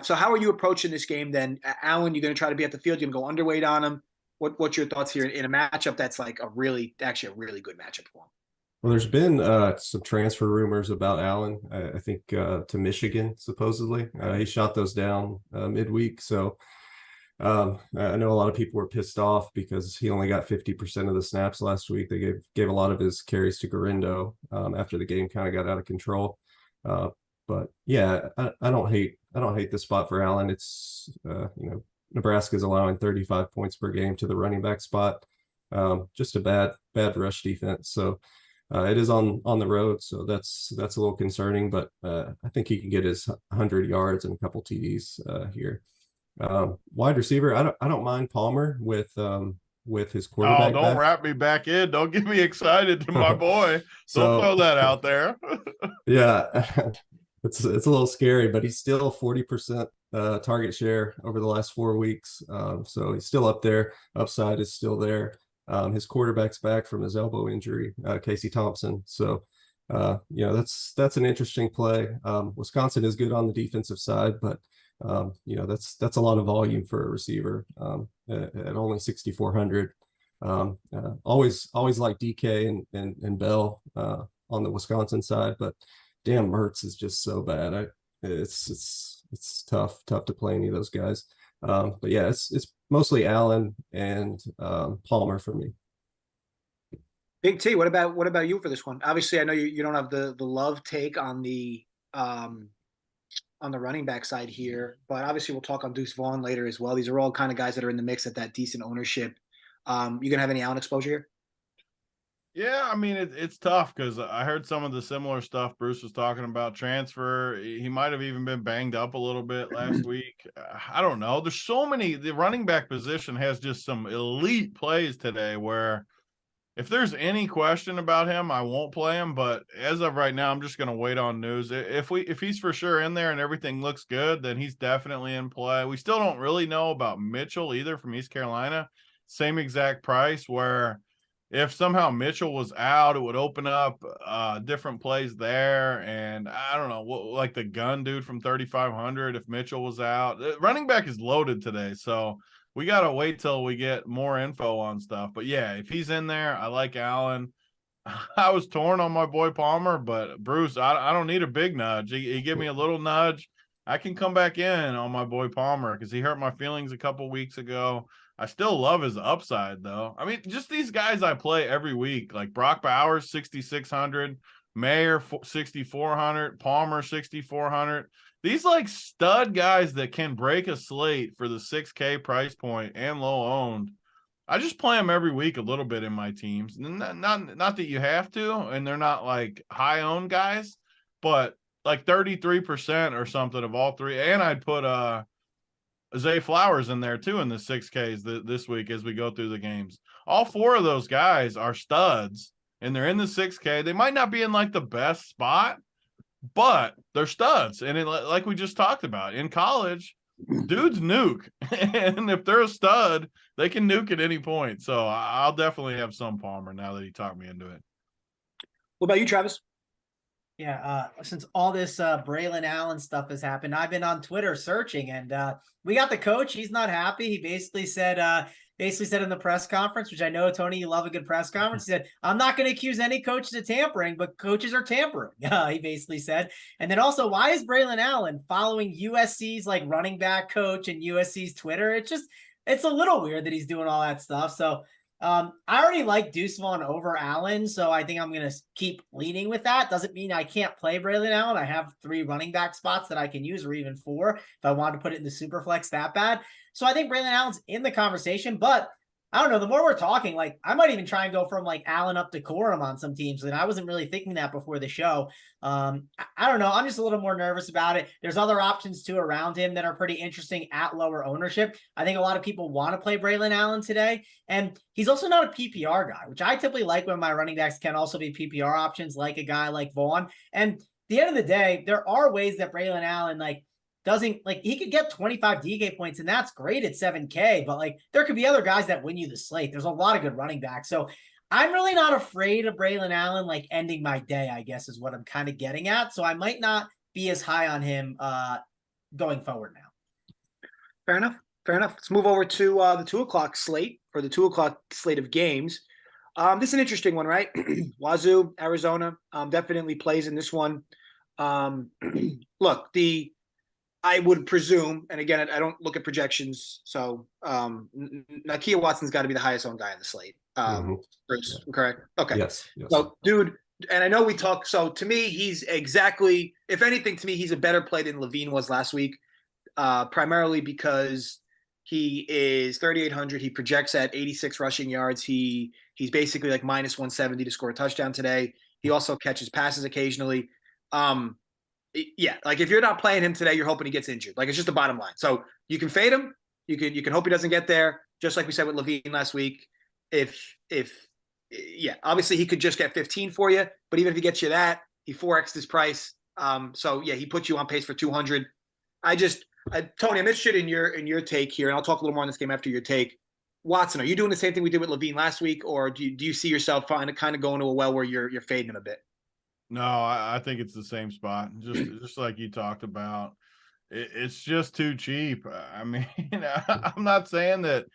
So how are you approaching this game then? Allen, you're going to try to be at the field. You're going to go underweight on him. What's your thoughts here in a matchup that's like a really good matchup for him? Well, there's been some transfer rumors about Allen, I think to Michigan, supposedly. He shot those down midweek. So I know a lot of people were pissed off because he only got 50% of the snaps last week. They gave a lot of his carries to Garindo after the game kind of got out of control. But yeah, I don't hate the spot for Allen. It's Nebraska's allowing 35 points per game to the running back spot. Just a bad rush defense. So it is on the road, so that's a little concerning. But I think he can get his 100 yards and a couple TDs here. Wide receiver, I don't mind Palmer with his quarterback. Oh, don't wrap me back in. Don't get me excited to my boy. Don't throw that out there. Yeah. It's a little scary, but he's still 40% target share over the last 4 weeks. So he's still up there. Upside is still there. His quarterback's back from his elbow injury, Casey Thompson. So, that's an interesting play. Wisconsin is good on the defensive side, but that's a lot of volume for a receiver at only 6,400. Always like DK and Bell on the Wisconsin side, but damn, Mertz is just so bad. It's tough to play any of those guys. But yeah, it's mostly Allen and Palmer for me. Big T, what about you for this one? Obviously, I know you don't have the love take on the running back side here, but obviously we'll talk on Deuce Vaughn later as well. These are all kind of guys that are in the mix at that decent ownership. You gonna have any Allen exposure here? Yeah, I mean, it's tough because I heard some of the similar stuff Bruce was talking about. Transfer, he might have even been banged up a little bit last week. I don't know. There's so many. The running back position has just some elite plays today where if there's any question about him, I won't play him. But as of right now, I'm just going to wait on news. If he's for sure in there and everything looks good, then he's definitely in play. We still don't really know about Mitchell either from East Carolina. Same exact price where if somehow Mitchell was out, it would open up different plays there. And I don't know, like the gun dude from 3,500, if Mitchell was out. Running back is loaded today, so we got to wait till we get more info on stuff. But yeah, if he's in there, I like Allen. I was torn on my boy Palmer, but Bruce, I don't need a big nudge. He gave me a little nudge. I can come back in on my boy Palmer because he hurt my feelings a couple weeks ago. I still love his upside, though. I mean, just these guys I play every week, like Brock Bowers, 6,600, Mayer, 6,400, Palmer, 6,400. These like stud guys that can break a slate for the 6K price point and low owned. I just play them every week a little bit in my teams. Not that you have to, and they're not like high owned guys, but like 33% or something of all three. And I'd put Zay Flowers in there too in the 6Ks this week as we go through the games. All four of those guys are studs and they're in the 6K. They might not be in like the best spot, but they're studs. And like we just talked about in college, dudes nuke. And if they're a stud, they can nuke at any point. So I'll definitely have some Palmer now that he talked me into it. What about you, Travis? Yeah, since all this Braylon Allen stuff has happened, I've been on Twitter searching, and we got the coach. He's not happy. He basically said in the press conference, which I know, Tony, you love a good press conference. He said, "I'm not going to accuse any coaches of tampering, but coaches are tampering." He basically said, and then also, why is Braylon Allen following USC's like running back coach and USC's Twitter? It's a little weird that he's doing all that stuff. So. I already like Deuce Vaughn over Allen, so I think I'm going to keep leaning with that. Doesn't mean I can't play Braylon Allen. I have 3 running back spots that I can use, or even 4 if I wanted to put it in the super flex that bad. So I think Braylon Allen's in the conversation, but I don't know. The more we're talking, like I might even try and go from like Allen up to Corum on some teams. And I wasn't really thinking that before the show. I don't know. I'm just a little more nervous about it. There's other options too around him that are pretty interesting at lower ownership. I think a lot of people want to play Braylon Allen today. And he's also not a PPR guy, which I typically like when my running backs can also be PPR options, like a guy like Vaughn. And at the end of the day, there are ways that Braylon Allen, he could get 25 DK points, and that's great at 7K, but like there could be other guys that win you the slate. There's a lot of good running backs. So I'm really not afraid of Braylon Allen like ending my day, I guess is what I'm kind of getting at. So I might not be as high on him going forward now. Fair enough. Let's move over to the 2:00 slate, or the 2:00 slate of games. This is an interesting one, right? Wazzu, Arizona, definitely plays in this one. Look, I would presume, and again, I don't look at projections, so Nakia Watson's got to be the highest owned guy in the slate. Bruce, correct? Okay. Yes. So, dude, and I know we talk. So, to me, he's exactly, if anything, to me, he's a better play than Levine was last week, primarily because he is 3,800. He projects at 86 rushing yards. He's basically like minus 170 to score a touchdown today. He also catches passes occasionally. Yeah, like if you're not playing him today, you're hoping he gets injured. Like it's just the bottom line. So you can fade him. You can hope he doesn't get there. Just like we said with Levine last week. Obviously he could just get 15 for you, but even if he gets you that, he 4x'd his price. So yeah, he puts you on pace for 200. Tony, I'm interested in your take here, and I'll talk a little more on this game after your take. Watson, are you doing the same thing we did with Levine last week, or do you see yourself kind of going to a well where you're fading him a bit? No, I think it's the same spot. Just like you talked about. It's just too cheap. I mean, I'm not saying that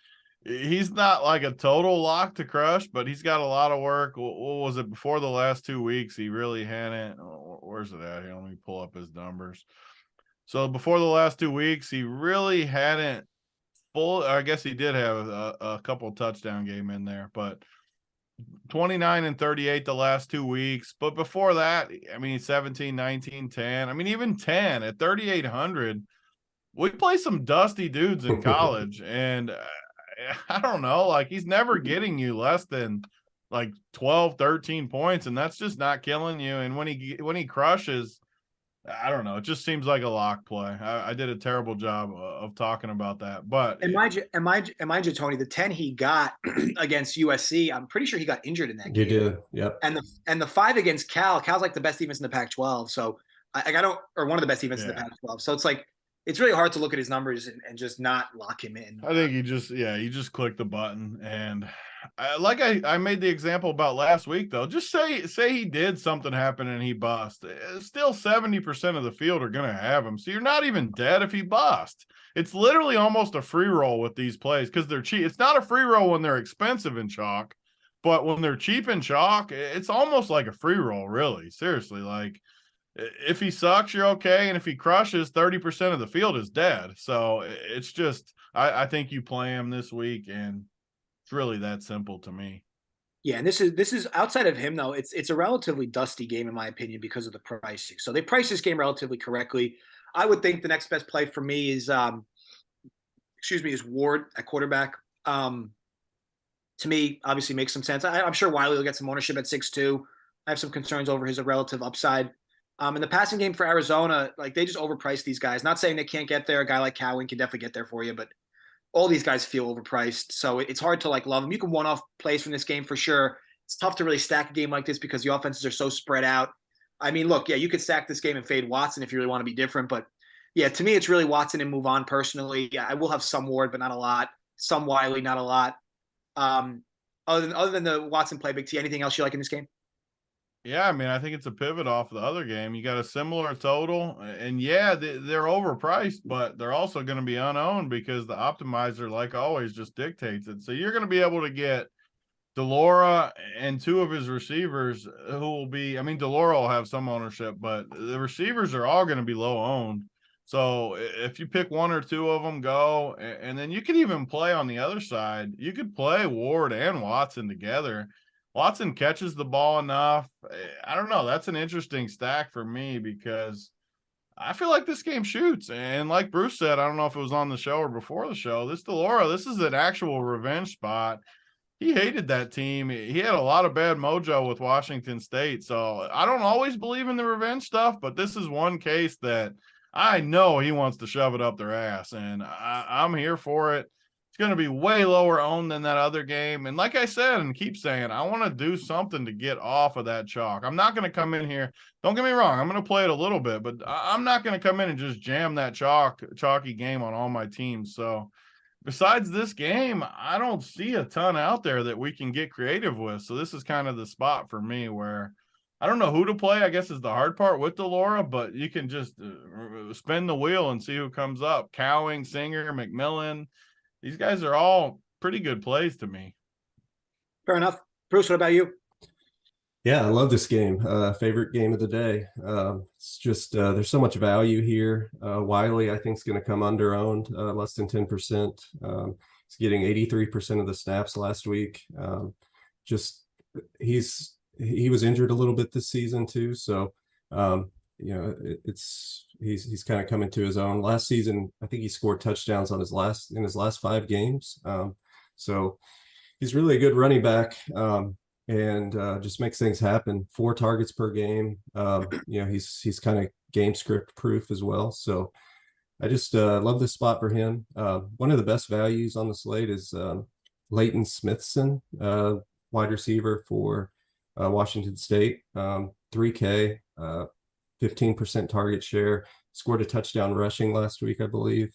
he's not like a total lock to crush, but he's got a lot of work. What was it before the last 2 weeks? He really hadn't. Where's it at here? Let me pull up his numbers. So before the last 2 weeks, he really hadn't I guess he did have a couple touchdown game in there, but 29 and 38 the last 2 weeks. But before that, I mean, 17, 19, 10. I mean, even 10 at 3,800. We play some dusty dudes in college, and I don't know, like he's never getting you less than like 12, 13 points, and that's just not killing you. And when he crushes, I don't know. It just seems like a lock play. I did a terrible job of talking about that. But mind you, Tony, the 10 he got against USC, I'm pretty sure he got injured in that game. You did, yep. And the 5 against Cal's like the best defense in the Pac-12. So or one of the best defenses in the Pac-12. So it's like it's really hard to look at his numbers and just not lock him in. I think you just click the button. And I made the example about last week, though. Just say he did something happen and he bust. Still 70% of the field are going to have him. So you're not even dead if he bust. It's literally almost a free roll with these plays because they're cheap. It's not a free roll when they're expensive in chalk, but when they're cheap in chalk, it's almost like a free roll, really. Seriously, like if he sucks, you're okay. And if he crushes, 30% of the field is dead. So it's just, I think you play him this week, and it's really that simple to me. Yeah, and this is outside of him though. It's a relatively dusty game in my opinion because of the pricing. So they priced this game relatively correctly. I would think the next best play for me is is Ward at quarterback. To me, obviously makes some sense. I'm sure Wiley will get some ownership at 6'2". I have some concerns over his relative upside. In the passing game for Arizona, like they just overpriced these guys. Not saying they can't get there. A guy like Cowan can definitely get there for you, but all these guys feel overpriced. So it's hard to like love them. You can one-off plays from this game for sure. It's tough to really stack a game like this because the offenses are so spread out. I mean, look, yeah, you could stack this game and fade Watson if you really want to be different. But yeah, to me, it's really Watson and move on personally. Yeah, I will have some Ward, but not a lot. Some Wiley, not a lot. Other than the Watson play, Big T, anything else you like in this game? Yeah, I mean, I think it's a pivot off the other game. You got a similar total, and yeah, they're overpriced, but they're also going to be unowned because the optimizer, like always, just dictates it. So you're going to be able to get Delora and two of his receivers who will be, I mean, Delora will have some ownership, but the receivers are all going to be low owned. So if you pick one or two of them, go, and then you could even play on the other side. You could play Ward and Watson together. Watson catches the ball enough. I don't know. That's an interesting stack for me because I feel like this game shoots. And like Bruce said, I don't know if it was on the show or before the show, this Delora, this is an actual revenge spot. He hated that team. He had a lot of bad mojo with Washington State. So I don't always believe in the revenge stuff, but this is one case that I know he wants to shove it up their ass, and I'm here for it. It's going to be way lower owned than that other game. And like I said, and keep saying, I want to do something to get off of that chalk. I'm not going to come in here. Don't get me wrong. I'm going to play it a little bit, but I'm not going to come in and just jam that chalky game on all my teams. So besides this game, I don't see a ton out there that we can get creative with. So this is kind of the spot for me where I don't know who to play, I guess is the hard part with Delora, but you can just spin the wheel and see who comes up. Cowing, Singer, McMillan. These guys are all pretty good plays to me. Fair enough. Bruce, what about you? Yeah, I love this game. Favorite game of the day. It's just there's so much value here. Wiley, I think, is going to come under owned, less than 10%. He's getting 83% of the snaps last week. He was injured a little bit this season too, so he's kind of coming to his own. Last season, I think he scored touchdowns in his last 5 games. So he's really a good running back. And just makes things happen. 4 targets per game. He's kind of game script proof as well. So I just love this spot for him. One of the best values on the slate is Leighton Smithson, wide receiver for Washington State. 3K, 15% target share. Scored a touchdown rushing last week, I believe.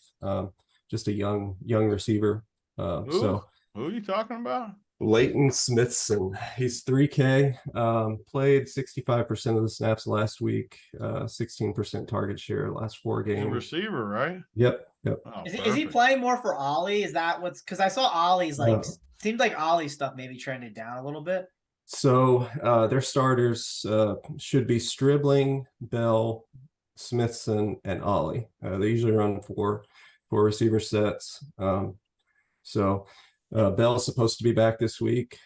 Just a young receiver. Who are you talking about? Leighton Smithson. He's 3K, played 65% of the snaps last week, 16% target share last 4 games. He's a receiver, right? Yep. Oh, is he playing more for Ollie? Is that what's, because I saw Ollie's seemed like Ollie stuff maybe trended down a little bit. So their starters should be Stribling, Bell, Smithson, and Ollie. They usually run 4 receiver sets. Bell's supposed to be back this week.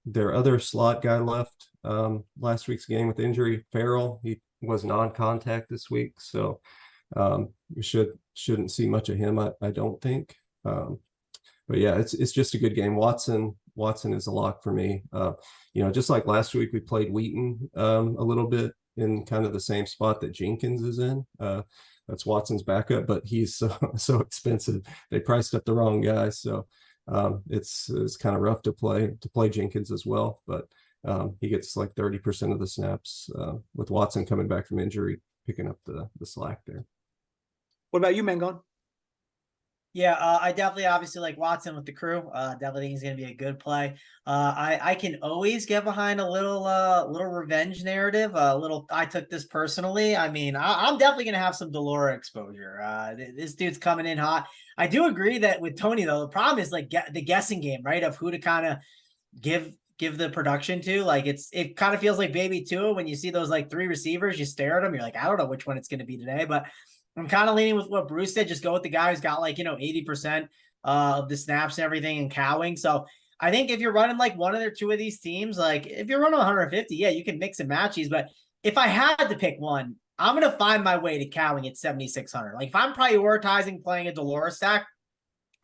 Their other slot guy left last week's game with injury. Farrell, he was non-contact this week, so we shouldn't see much of him, I don't think. But yeah, it's just a good game. Watson is a lock for me. Just like last week, we played Wheaton a little bit in kind of the same spot that Jenkins is in. That's Watson's backup, but he's so expensive. They priced up the wrong guy, so it's kind of rough to play Jenkins as well, but he gets like 30% of the snaps with Watson coming back from injury, picking up the slack there. What about you, Mangone? Yeah, I definitely obviously like Watson with the crew. Definitely think he's going to be a good play. I can always get behind a little revenge narrative. I took this personally. I mean, I'm definitely going to have some Delora exposure. This dude's coming in hot. I do agree that with Tony though, the problem is like the guessing game, right? Of who to kind of give give the production to. Like it kind of feels like baby Tua when you see those like 3 receivers, you stare at them, you're like, I don't know which one it's going to be today, but I'm kind of leaning with what Bruce said. Just go with the guy who's got like, 80% of the snaps and everything and cowing. So I think if you're running like one or two of these teams, like if you're running 150, yeah, you can mix and match these. But if I had to pick one, I'm going to find my way to cowing at 7,600. Like if I'm prioritizing playing a Dolores stack,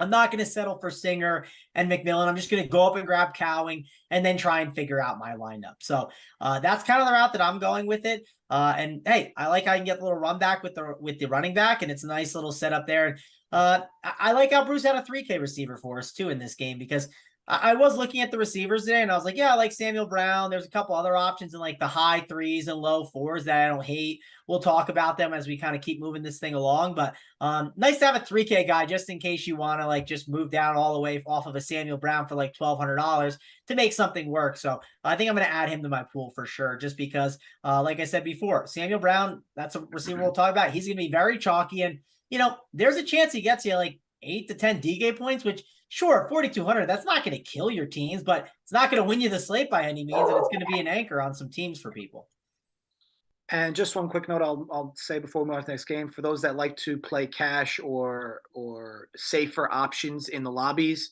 I'm not going to settle for Singer and McMillan. I'm just going to go up and grab Cowing and then try and figure out my lineup. So that's kind of the route that I'm going with it. And hey, I like how I can get a little run back with the running back, and it's a nice little setup there. I like how Bruce had a 3K receiver for us too in this game, because I was looking at the receivers today and I was like, yeah, I like Samuel Brown. There's a couple other options in like the high 3s and low 4s that I don't hate. We'll talk about them as we kind of keep moving this thing along. But nice to have a 3K guy just in case you want to like just move down all the way off of a Samuel Brown for like $1,200 to make something work. So I think I'm going to add him to my pool for sure, just because, like I said before, Samuel Brown, that's a receiver we'll talk about. He's going to be very chalky, and there's a chance he gets you like 8 to 10 DK points, which sure, 4,200, that's not going to kill your teams, but it's not going to win you the slate by any means, and it's going to be an anchor on some teams for people. And just one quick note I'll say before we move on to the next game, for those that like to play cash or safer options in the lobbies,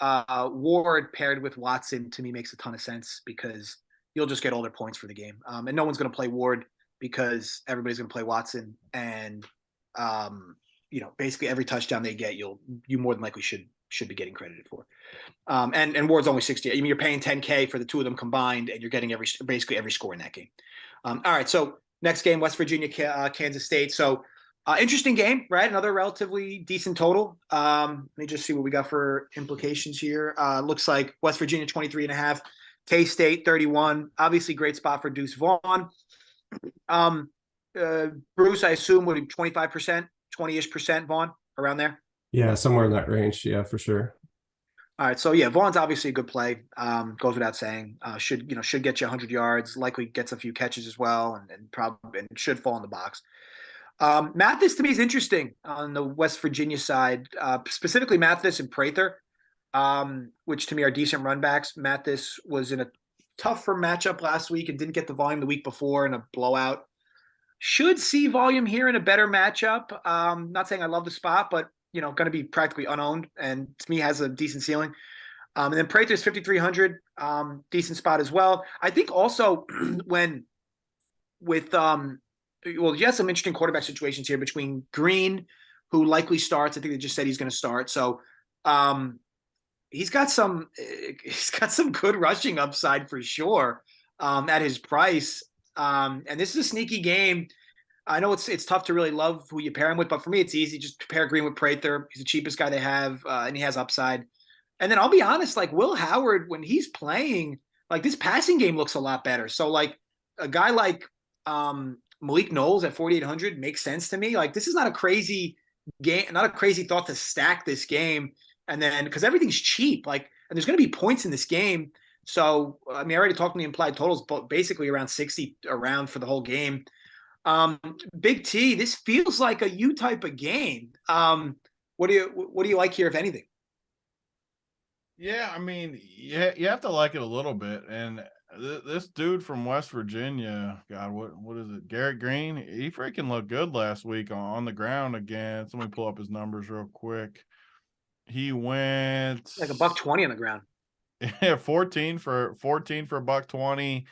Ward paired with Watson to me makes a ton of sense, because you'll just get all their points for the game. And no one's going to play Ward because everybody's going to play Watson, and basically every touchdown they get, you more than likely should be getting credited for. And Ward's only 60. I mean, you're paying 10K for the two of them combined, and you're getting basically every score in that game. All right, so next game, West Virginia, Kansas State. So interesting game, right? Another relatively decent total. Let me just see what we got for implications here. Looks like West Virginia 23.5, K-State 31. Obviously, great spot for Deuce Vaughn. Bruce, I assume, would 25%, 20-ish% Vaughn, around there? Yeah, somewhere in that range. Yeah, for sure. All right, so yeah, Vaughn's obviously a good play. Goes without saying. Should get you 100 yards. Likely gets a few catches as well, and probably should fall in the box. Mathis to me is interesting on the West Virginia side, specifically Mathis and Prather, which to me are decent run backs. Mathis was in a tougher matchup last week and didn't get the volume the week before in a blowout. Should see volume here in a better matchup. Not saying I love the spot, but going to be practically unowned, and to me has a decent ceiling. And then Prather's 5,300, decent spot as well. I think also you have some interesting quarterback situations here between Green, who likely starts. I think they just said he's going to start. So he's got some good rushing upside for sure at his price. And this is a sneaky game. I know it's tough to really love who you pair him with, but for me, it's easy. Just pair Green with Prather. He's the cheapest guy they have, and he has upside. And then I'll be honest, like Will Howard, when he's playing, like this passing game looks a lot better. So like a guy like Malik Knowles at 4,800 makes sense to me. Like this is not a crazy game, not a crazy thought to stack this game. And then because everything's cheap, like, and there's going to be points in this game. So I mean, I already talked to the implied totals, but basically around 60 around for the whole game. Big T, this feels like a U type of game. What do you like here, if anything? Yeah, I mean, you have to like it a little bit. And this dude from West Virginia, God, what is it? Garrett Green, he freaking looked good last week on the ground again. So let me pull up his numbers real quick. He went like $120 on the ground. Yeah, 14 for $120.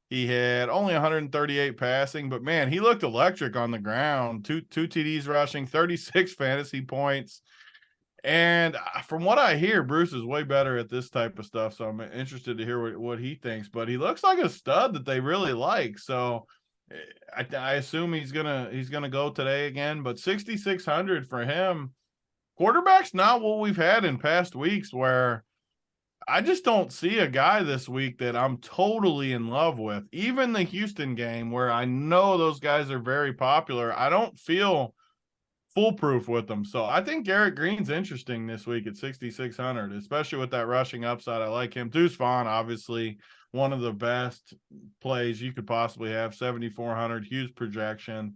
He had only 138 passing, but man, he looked electric on the ground. Two TDs rushing, 36 fantasy points. And from what I hear, Bruce is way better at this type of stuff. So I'm interested to hear what he thinks. But he looks like a stud that they really like. So I assume he's gonna go today again. But 6,600 for him. Quarterback's not what we've had in past weeks, where I just don't see a guy this week that I'm totally in love with. Even the Houston game, where I know those guys are very popular, I don't feel foolproof with them. So I think Garrett Green's interesting this week at 6,600, especially with that rushing upside. I like him. Deuce Vaughn, obviously, one of the best plays you could possibly have, 7,400, huge projection,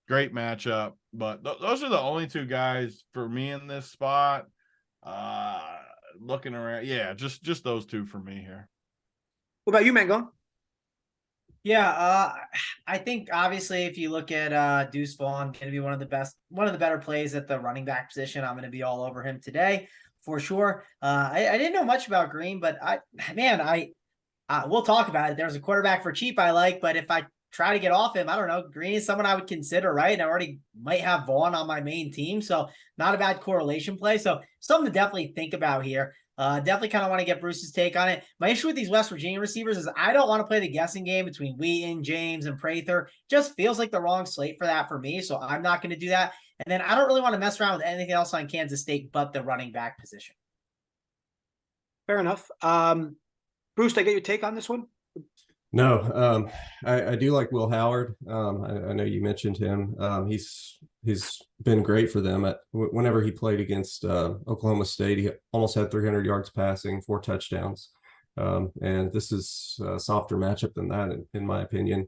great matchup. But those are the only two guys for me in this spot. Looking around, yeah, just those two for me here. What about you, Mangone? Yeah, I think obviously if you look at Deuce Vaughn, going to be one of the better plays at the running back position. I'm going to be all over him today for sure. I didn't know much about Green, but we'll talk about it. There's a quarterback for cheap I like, but if I try to get off him, I don't know. Green is someone I would consider, right? And I already might have Vaughn on my main team, so not a bad correlation play. So something to definitely think about here. Definitely kind of want to get Bruce's take on it. My issue with these West Virginia receivers is I don't want to play the guessing game between Wheaton, James, and Prather. Just feels like the wrong slate for that for me, so I'm not going to do that. And then I don't really want to mess around with anything else on Kansas State but the running back position. Fair enough. Bruce, did I get your take on this one? No, I do like Will Howard. I know you mentioned him. He's been great for them. Whenever he played against Oklahoma State, he almost had 300 yards passing, 4 touchdowns. And this is a softer matchup than that, in my opinion.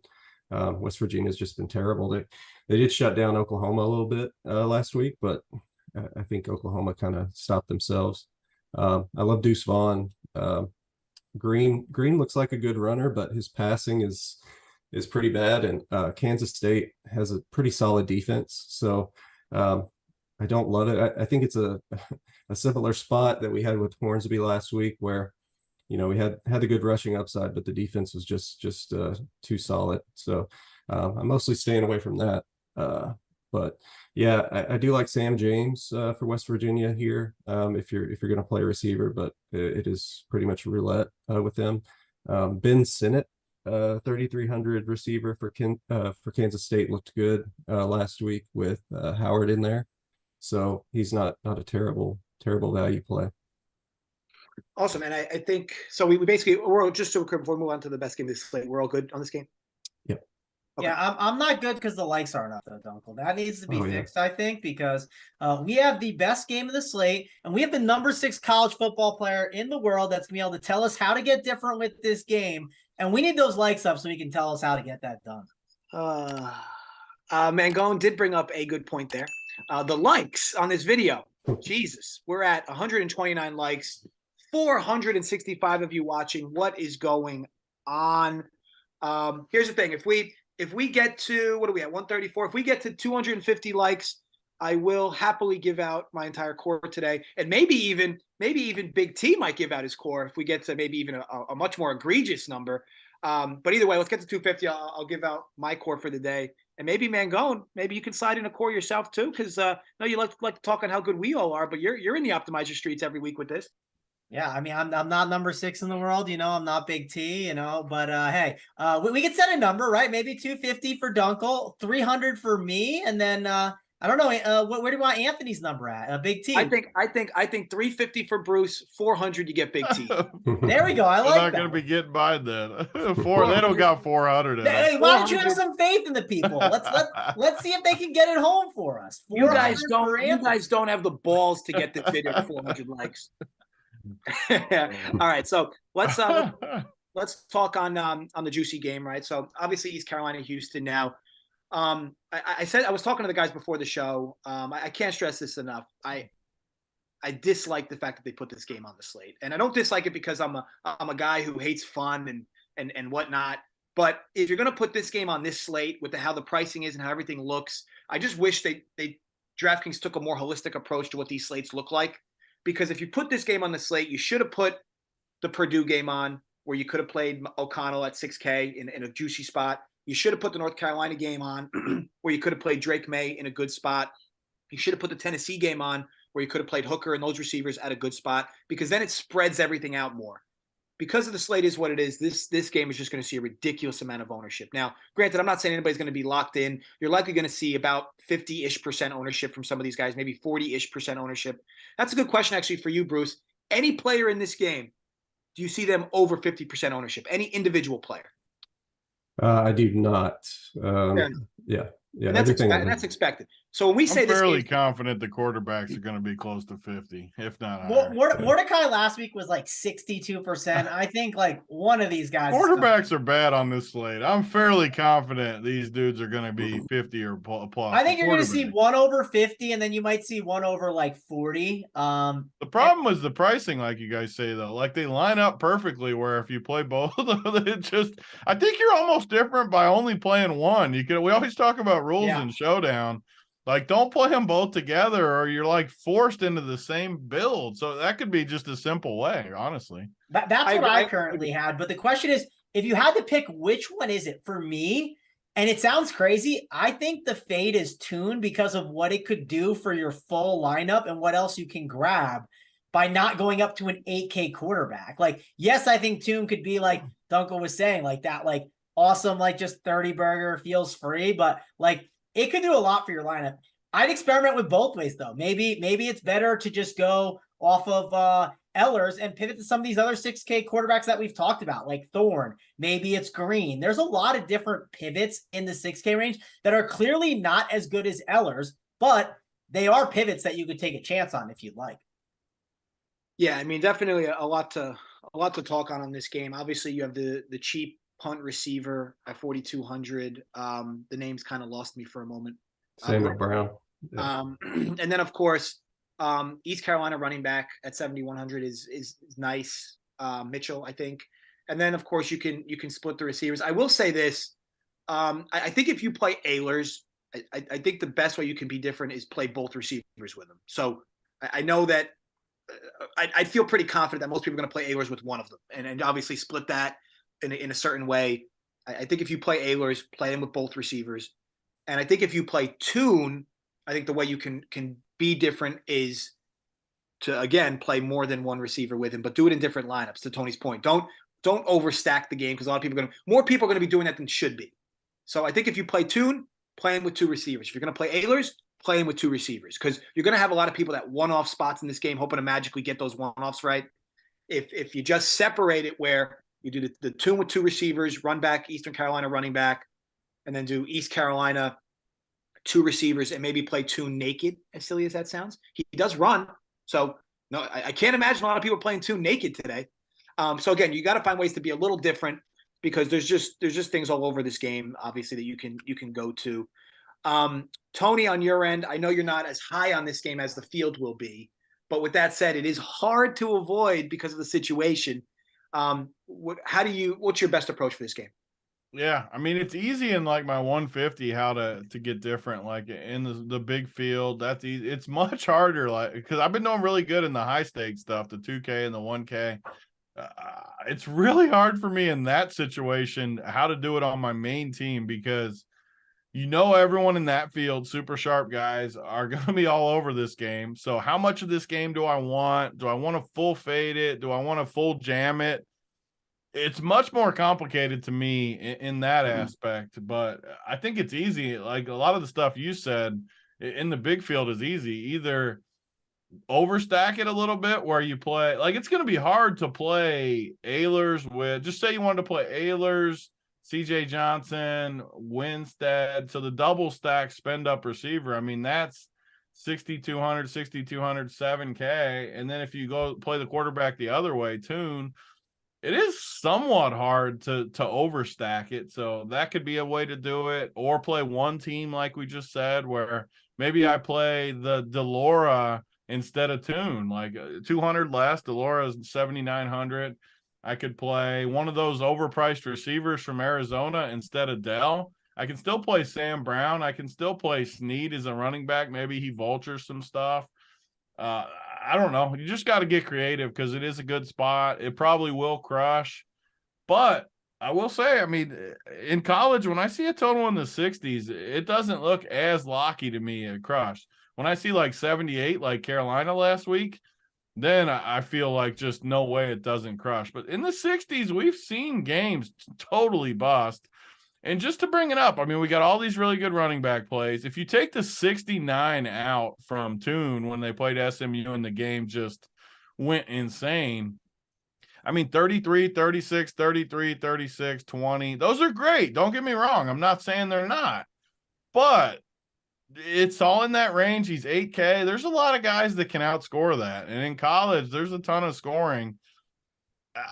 West Virginia's just been terrible. They did shut down Oklahoma a little bit last week, but I think Oklahoma kind of stopped themselves. I love Deuce Vaughn. Green looks like a good runner, but his passing is pretty bad. And Kansas State has a pretty solid defense. So I don't love it. I think it's a similar spot that we had with Hornsby last week where, we had the good rushing upside, but the defense was just too solid. So I'm mostly staying away from that. But yeah, I do like Sam James for West Virginia here. If you're going to play a receiver, but it is pretty much roulette with them. Ben Sinnott, 3,300 receiver for Kansas State, looked good last week with Howard in there. So he's not a terrible value play. Awesome. And I think so. We're just so quick before we move on to the best game of this slate. We're all good on this game. Yep. Okay. Yeah, I'm not good because the likes aren't up though, Dunkel. That needs to be fixed, I think, because we have the best game of the slate, and we have the number 6 college football player in the world that's gonna be able to tell us how to get different with this game, and we need those likes up so he can tell us how to get that done. Mangone did bring up a good point there. The likes on this video, Jesus, we're at 129 likes, 465 of you watching. What is going on? Here's the thing: if we get to, what are we at, 134? If we get to 250 likes, I will happily give out my entire core today, and maybe even Big T might give out his core if we get to maybe even a much more egregious number. But either way, let's get to 250. I'll give out my core for the day, and maybe Mangone, maybe you can slide in a core yourself too, because no, you like to talk on how good we all are, but you're in the optimizer streets every week with this. Yeah, I mean, I'm not number 6 in the world, I'm not Big T, but hey, we could set a number, right? Maybe 250 for Dunkel, 300 for me, and then I don't know, where do you want Anthony's number at? Big T. I think 350 for Bruce, 400 you get Big T. There we go. I like that. They're not going to be getting by then. They don't got 400. Hey, why don't you have some faith in the people? Let's see if they can get it home for us. You guys don't have the balls to get this video to 400 likes. All right, so let's talk on the juicy game, right? So obviously East Carolina, Houston now. I said I was talking to the guys before the show. I can't stress this enough. I dislike the fact that they put this game on the slate, and I don't dislike it because I'm a guy who hates fun and whatnot. But if you're going to put this game on this slate with how the pricing is and how everything looks, I just wish DraftKings took a more holistic approach to what these slates look like. Because if you put this game on the slate, you should have put the Purdue game on, where you could have played O'Connell at 6K in a juicy spot. You should have put the North Carolina game on, where you could have played Drake May in a good spot. You should have put the Tennessee game on, where you could have played Hooker and those receivers at a good spot, because then it spreads everything out more. Because of the slate is what it is, this game is just going to see a ridiculous amount of ownership. Now, granted, I'm not saying anybody's going to be locked in. You're likely going to see about 50-ish% ownership from some of these guys, maybe 40-ish% ownership. That's a good question, actually, for you, Bruce. Any player in this game, do you see them over 50% ownership? Any individual player? I do not. Yeah. Yeah, and that's expected. So when we say I'm this, fairly confident the quarterbacks are going to be close to 50, if not higher. Mordecai last week was like 62%. I think like one of these guys. Quarterbacks are bad on this slate. I'm fairly confident these dudes are going to be 50 or plus. I think you're going to see one over 50, and then you might see one over like 40. The problem was the pricing, like you guys say, though. Like they line up perfectly where if you play both, I think you're almost different by only playing one. We always talk about rules in Showdown. Like, don't play them both together or you're like forced into the same build. So that could be just a simple way, honestly. That's what I currently had. But the question is, if you had to pick which one is it for me, and it sounds crazy, I think the fade is Tune because of what it could do for your full lineup and what else you can grab by not going up to an 8K quarterback. Like, yes, I think Tune could be like Dunkel was saying, like that, like awesome, like just 30 burger feels free, but like it could do a lot for your lineup. I'd experiment with both ways though. Maybe it's better to just go off of Ellers and pivot to some of these other 6K quarterbacks that we've talked about, like Thorne. Maybe it's Green. There's a lot of different pivots in the 6K range that are clearly not as good as Ellers, but they are pivots that you could take a chance on if you'd like. Yeah, I mean, definitely a lot to talk on this game. Obviously, you have the cheap punt receiver at 4,200. The name's kind of lost me for a moment. Same with Brown. Yeah. And then of course, East Carolina running back at 7,100 is nice. Mitchell, I think. And then of course you can split the receivers. I will say this. I think if you play Ehlers, I think the best way you can be different is play both receivers with them. So I know that I feel pretty confident that most people are going to play Ehlers with one of them, and obviously split that in a certain way. I think if you play Ehlers, play him with both receivers. And I think if you play Tune, I think the way you can be different is to, again, play more than one receiver with him, but do it in different lineups, to Tony's point. Don't overstack the game because more people are going to be doing that than should be. So I think if you play Tune, play him with two receivers. If you're going to play Ehlers, play him with two receivers because you're going to have a lot of people that one-off spots in this game hoping to magically get those one-offs right. If you just separate it where you do the Tune with two receivers, run back, Eastern Carolina running back, and then do East Carolina two receivers and maybe play Tune naked, as silly as that sounds. He does run. So no, I can't imagine a lot of people playing Tune naked today. So again, you got to find ways to be a little different because there's just things all over this game, obviously, that you can go to. Tony, on your end, I know you're not as high on this game as the field will be, but with that said, it is hard to avoid because of the situation. What's your best approach for this game? Yeah, I mean, it's easy in like my 150 how to get different, like in the big field. That's easy. It's much harder, like because I've been doing really good in the high stakes stuff, the 2K and the 1K. It's really hard for me in that situation how to do it on my main team because everyone in that field, super sharp guys, are going to be all over this game. So how much of this game do I want? Do I want to full fade it? Do I want to full jam it? It's much more complicated to me in that aspect, but I think it's easy. Like a lot of the stuff you said in the big field is easy. Either overstack it a little bit where you play, like it's going to be hard to play Ehlers with, just say you wanted to play Ehlers, CJ Johnson, Winstead. So the double stack spend up receiver, I mean, that's 6,200, 7K. And then if you go play the quarterback the other way, Tune, it is somewhat hard to overstack it. So that could be a way to do it, or play one team like we just said, where maybe I play the Delora instead of Tune, like 200 less. Delora is 7,900. I could play one of those overpriced receivers from Arizona instead of Dell. I can still play Sam Brown. I can still play Snead as a running back. Maybe he vultures some stuff. I don't know. You just got to get creative because it is a good spot. It probably will crush. But I will say, I mean, in college, when I see a total in the 60s, it doesn't look as locky to me at crush. When I see like 78, like Carolina last week, then I feel like just no way it doesn't crush. But in the 60s, we've seen games totally bust. And just to bring it up, I mean, we got all these really good running back plays. If you take the 69 out from Tune when they played SMU and the game just went insane, I mean, 33, 36, 33, 36, 20. Those are great. Don't get me wrong. I'm not saying they're not. but it's all in that range. He's 8K. There's a lot of guys that can outscore that. And in college, there's a ton of scoring.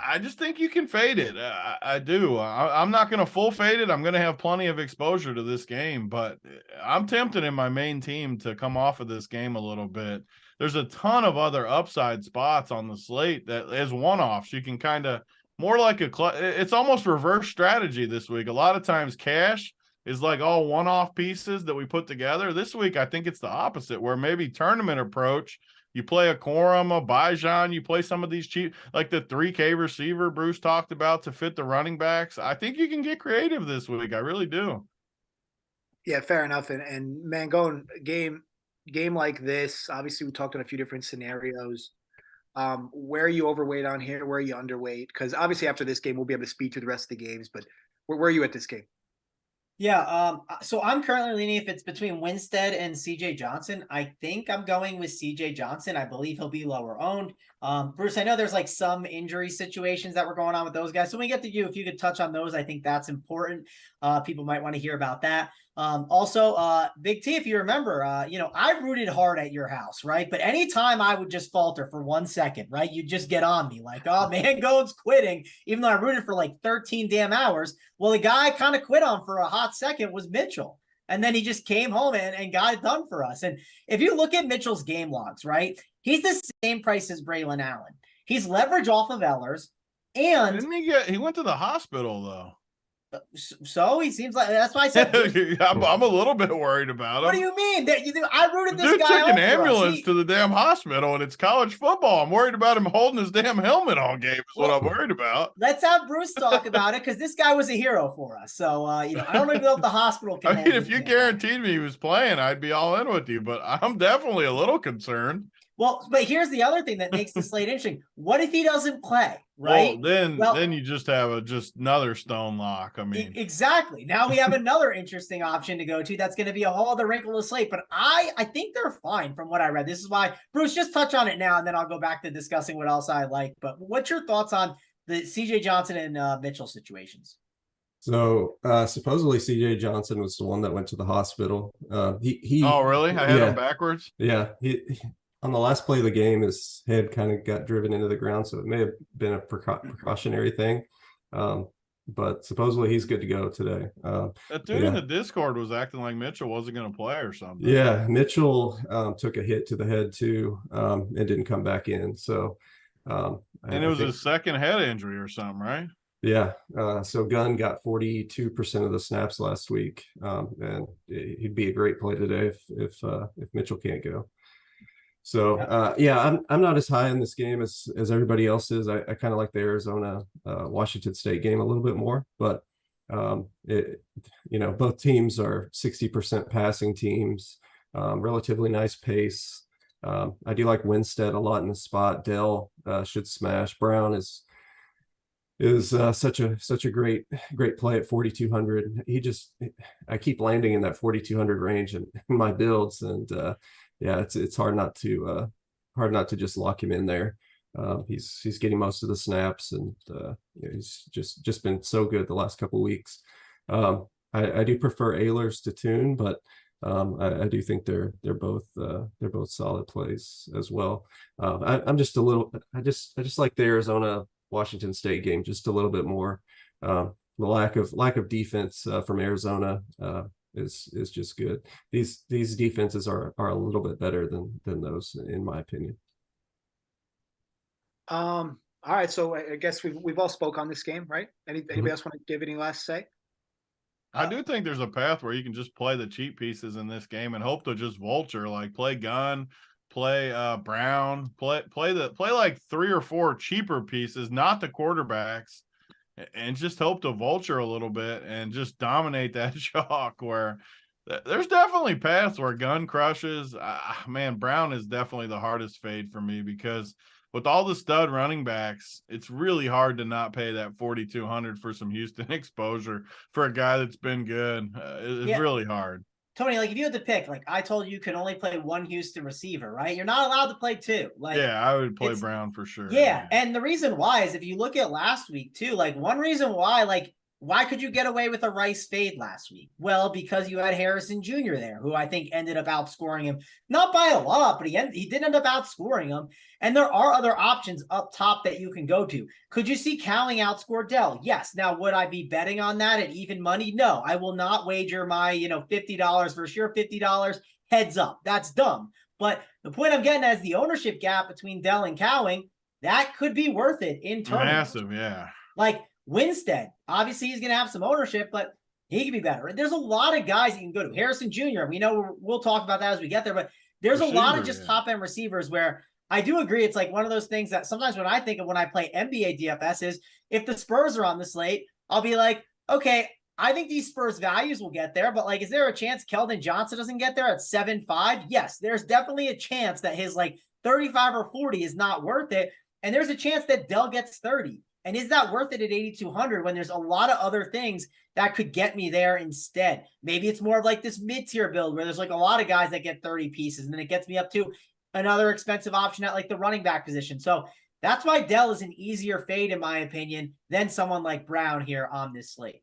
I just think you can fade it. I do. I'm not going to full fade it. I'm going to have plenty of exposure to this game, but I'm tempted in my main team to come off of this game a little bit. There's a ton of other upside spots on the slate that as one-offs, you can kind of more like it's almost reverse strategy this week. A lot of times cash is like all one-off pieces that we put together. This week, I think it's the opposite, where maybe tournament approach, you play a Corum, a Bijan, you play some of these cheap, like the 3K receiver Bruce talked about to fit the running backs. I think you can get creative this week. I really do. Yeah, fair enough. And Mangone, game like this, obviously we talked on a few different scenarios. Where are you overweight on here? Where are you underweight? Because obviously after this game, we'll be able to speak to the rest of the games, but where are you at this game? Yeah, so I'm currently leaning if it's between Winstead and CJ Johnson. I think I'm going with CJ Johnson. I believe he'll be lower owned. Bruce, I know there's like some injury situations that were going on with those guys. So when we get to you, if you could touch on those, I think that's important. People might want to hear about that. Also, Big T, if you remember, I rooted hard at your house, right? But anytime I would just falter for 1 second, right, you'd just get on me like, oh, Mangone's quitting, even though I rooted for like 13 damn hours. Well, the guy I kind of quit on for a hot second was Mitchell. And then he just came home and got it done for us. And if you look at Mitchell's game logs, right, he's the same price as Braylon Allen. He's leverage off of Ellers. And Didn't he went to the hospital though. So he seems like that's why I said I'm a little bit worried about him. What do you mean? I rooted this Dude guy took an ambulance to the damn hospital, and it's college football. I'm worried about him holding his damn helmet all game. Is what I'm worried about. Let's have Bruce talk about it because this guy was a hero for us. So I don't even know if the hospital can. I mean, if you guaranteed me he was playing, I'd be all in with you. But I'm definitely a little concerned. Well, but here's the other thing that makes the slate interesting. What if he doesn't play? Right. Well, then you just have just another stone lock. I mean, exactly. Now we have another interesting option to go to. That's going to be a whole other wrinkle of the slate. But I think they're fine from what I read. This is why Bruce, just touch on it now, and then I'll go back to discussing what else I like. But what's your thoughts on the CJ Johnson and Mitchell situations? So supposedly CJ Johnson was the one that went to the hospital. He Oh, really? I had him backwards. Yeah. On the last play of the game, his head kind of got driven into the ground, so it may have been a precautionary thing. But supposedly he's good to go today. That dude in the Discord was acting like Mitchell wasn't going to play or something. Yeah, Mitchell took a hit to the head too, and didn't come back in. So, and it was his second head injury or something, right? Yeah. So Gunn got 42% of the snaps last week, and he'd be a great play today if Mitchell can't go. So I'm not as high in this game as everybody else is. I kind of like the Arizona Washington State game a little bit more, but both teams are 60% passing teams, relatively nice pace. I do like Winstead a lot in the spot. Dell should smash. Brown is such a great play at 4,200. I keep landing in that 4,200 range in my builds, and it's hard not to just lock him in there. He's getting most of the snaps, and he's just been so good the last couple of weeks. I do prefer Ehlers to Tune, but I do think they're both solid plays as well. I just like the Arizona Washington State game just a little bit more. The lack of defense from Arizona is just good. These defenses are a little bit better than those, in my opinion. All right, so I guess we've all spoke on this game, right? Anybody else want to give any last say? I do think there's a path where you can just play the cheap pieces in this game and hope to just vulture, like play Gunn, play Brown, play like 3 or 4 cheaper pieces, not the quarterbacks, and just hope to vulture a little bit and just dominate that chalk. Where there's definitely paths where Gunn crushes. Man, Brown is definitely the hardest fade for me, because with all the stud running backs, it's really hard to not pay that 4,200 for some Houston exposure for a guy that's been good. It's really hard. Tony, like if you had to pick, like I told you can only play one Houston receiver, right? You're not allowed to play 2. Like, yeah, I would play Brown for sure. Yeah, and the reason why is if you look at last week too, like one reason why, like why could you get away with a Rice fade last week? Well, because you had Harrison Jr. there, who I think ended up outscoring him, not by a lot, but he did end up outscoring him. And there are other options up top that you can go to. Could you see Cowing outscore Dell? Yes. Now, would I be betting on that at even money? No, I will not wager my, $50 versus your $50. Heads up. That's dumb. But the point I'm getting at is the ownership gap between Dell and Cowing, that could be worth it in tournaments. Massive, yeah. Like Winstead, obviously he's going to have some ownership, but he could be better. There's a lot of guys you can go to. Harrison Jr., we know we'll talk about that as we get there, but there's a lot of just top-end receivers where I do agree it's like one of those things that sometimes when I think of when I play NBA DFS is if the Spurs are on the slate, I'll be like, okay, I think these Spurs values will get there, but like, is there a chance Keldon Johnson doesn't get there at 7.5? Yes, there's definitely a chance that his like 35 or 40 is not worth it. And there's a chance that Dell gets 30. And is that worth it at 8,200 when there's a lot of other things that could get me there instead? Maybe it's more of like this mid-tier build where there's like a lot of guys that get 30 pieces and then it gets me up to another expensive option at like the running back position. So that's why Dell is an easier fade in my opinion than someone like Brown here on this slate.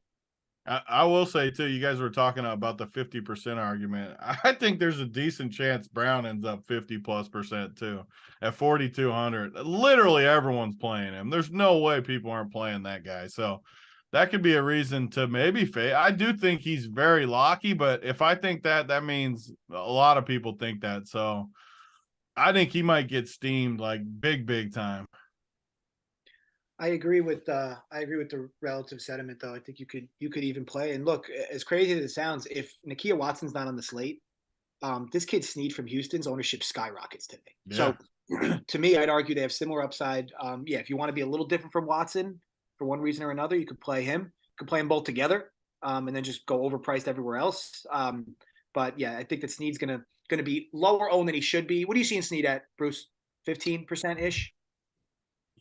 I will say too, you guys were talking about the 50% argument. I think there's a decent chance Brown ends up 50+% too at 4,200. Literally everyone's playing him. There's no way people aren't playing that guy. So that could be a reason to maybe fade. I do think he's very locky, but if I think that, that means a lot of people think that. So I think he might get steamed like big time. I agree with the relative sentiment, though. I think you could even play. And look, as crazy as it sounds, if Nakia Watson's not on the slate, this kid Snead from Houston's ownership skyrockets today. Yeah. So to me, I'd argue they have similar upside. If you want to be a little different from Watson for one reason or another, you could play him. You could play them both together, and then just go overpriced everywhere else. But yeah, I think that Snead's gonna be lower owned than he should be. What are you seeing Snead at, Bruce? 15% ish.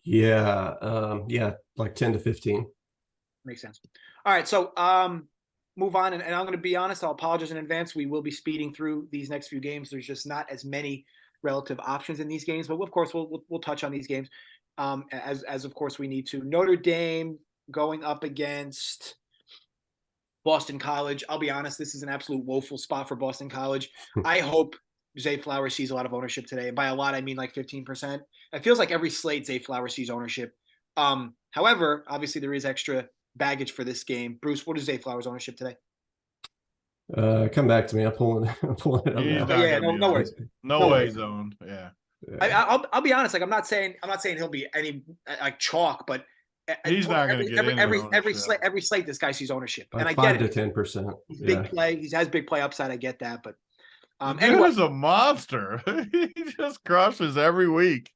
Yeah, like 10 to 15. Makes sense. All right, so move on, and I'm going to be honest. I'll apologize in advance. We will be speeding through these next few games. There's just not as many relative options in these games, but of course we'll touch on these games as of course we need to. Notre Dame going up against Boston College. I'll be honest, this is an absolute woeful spot for Boston College. I hope Zay Flowers sees a lot of ownership today. And by a lot, I mean like 15%. It feels like every slate Zay Flowers sees ownership. However, obviously there is extra baggage for this game. Bruce, what is Zay Flowers ownership today? Come back to me. I'm pulling it up. No worries. No way he's owned. Yeah. I'll be honest. Like I'm not saying he'll be any like chalk, but he's not going to get every slate this guy sees ownership, like and I get it. 5 to 10%. Big play. He has big play upside. I get that, but anyway, he's a monster. He just crushes every week.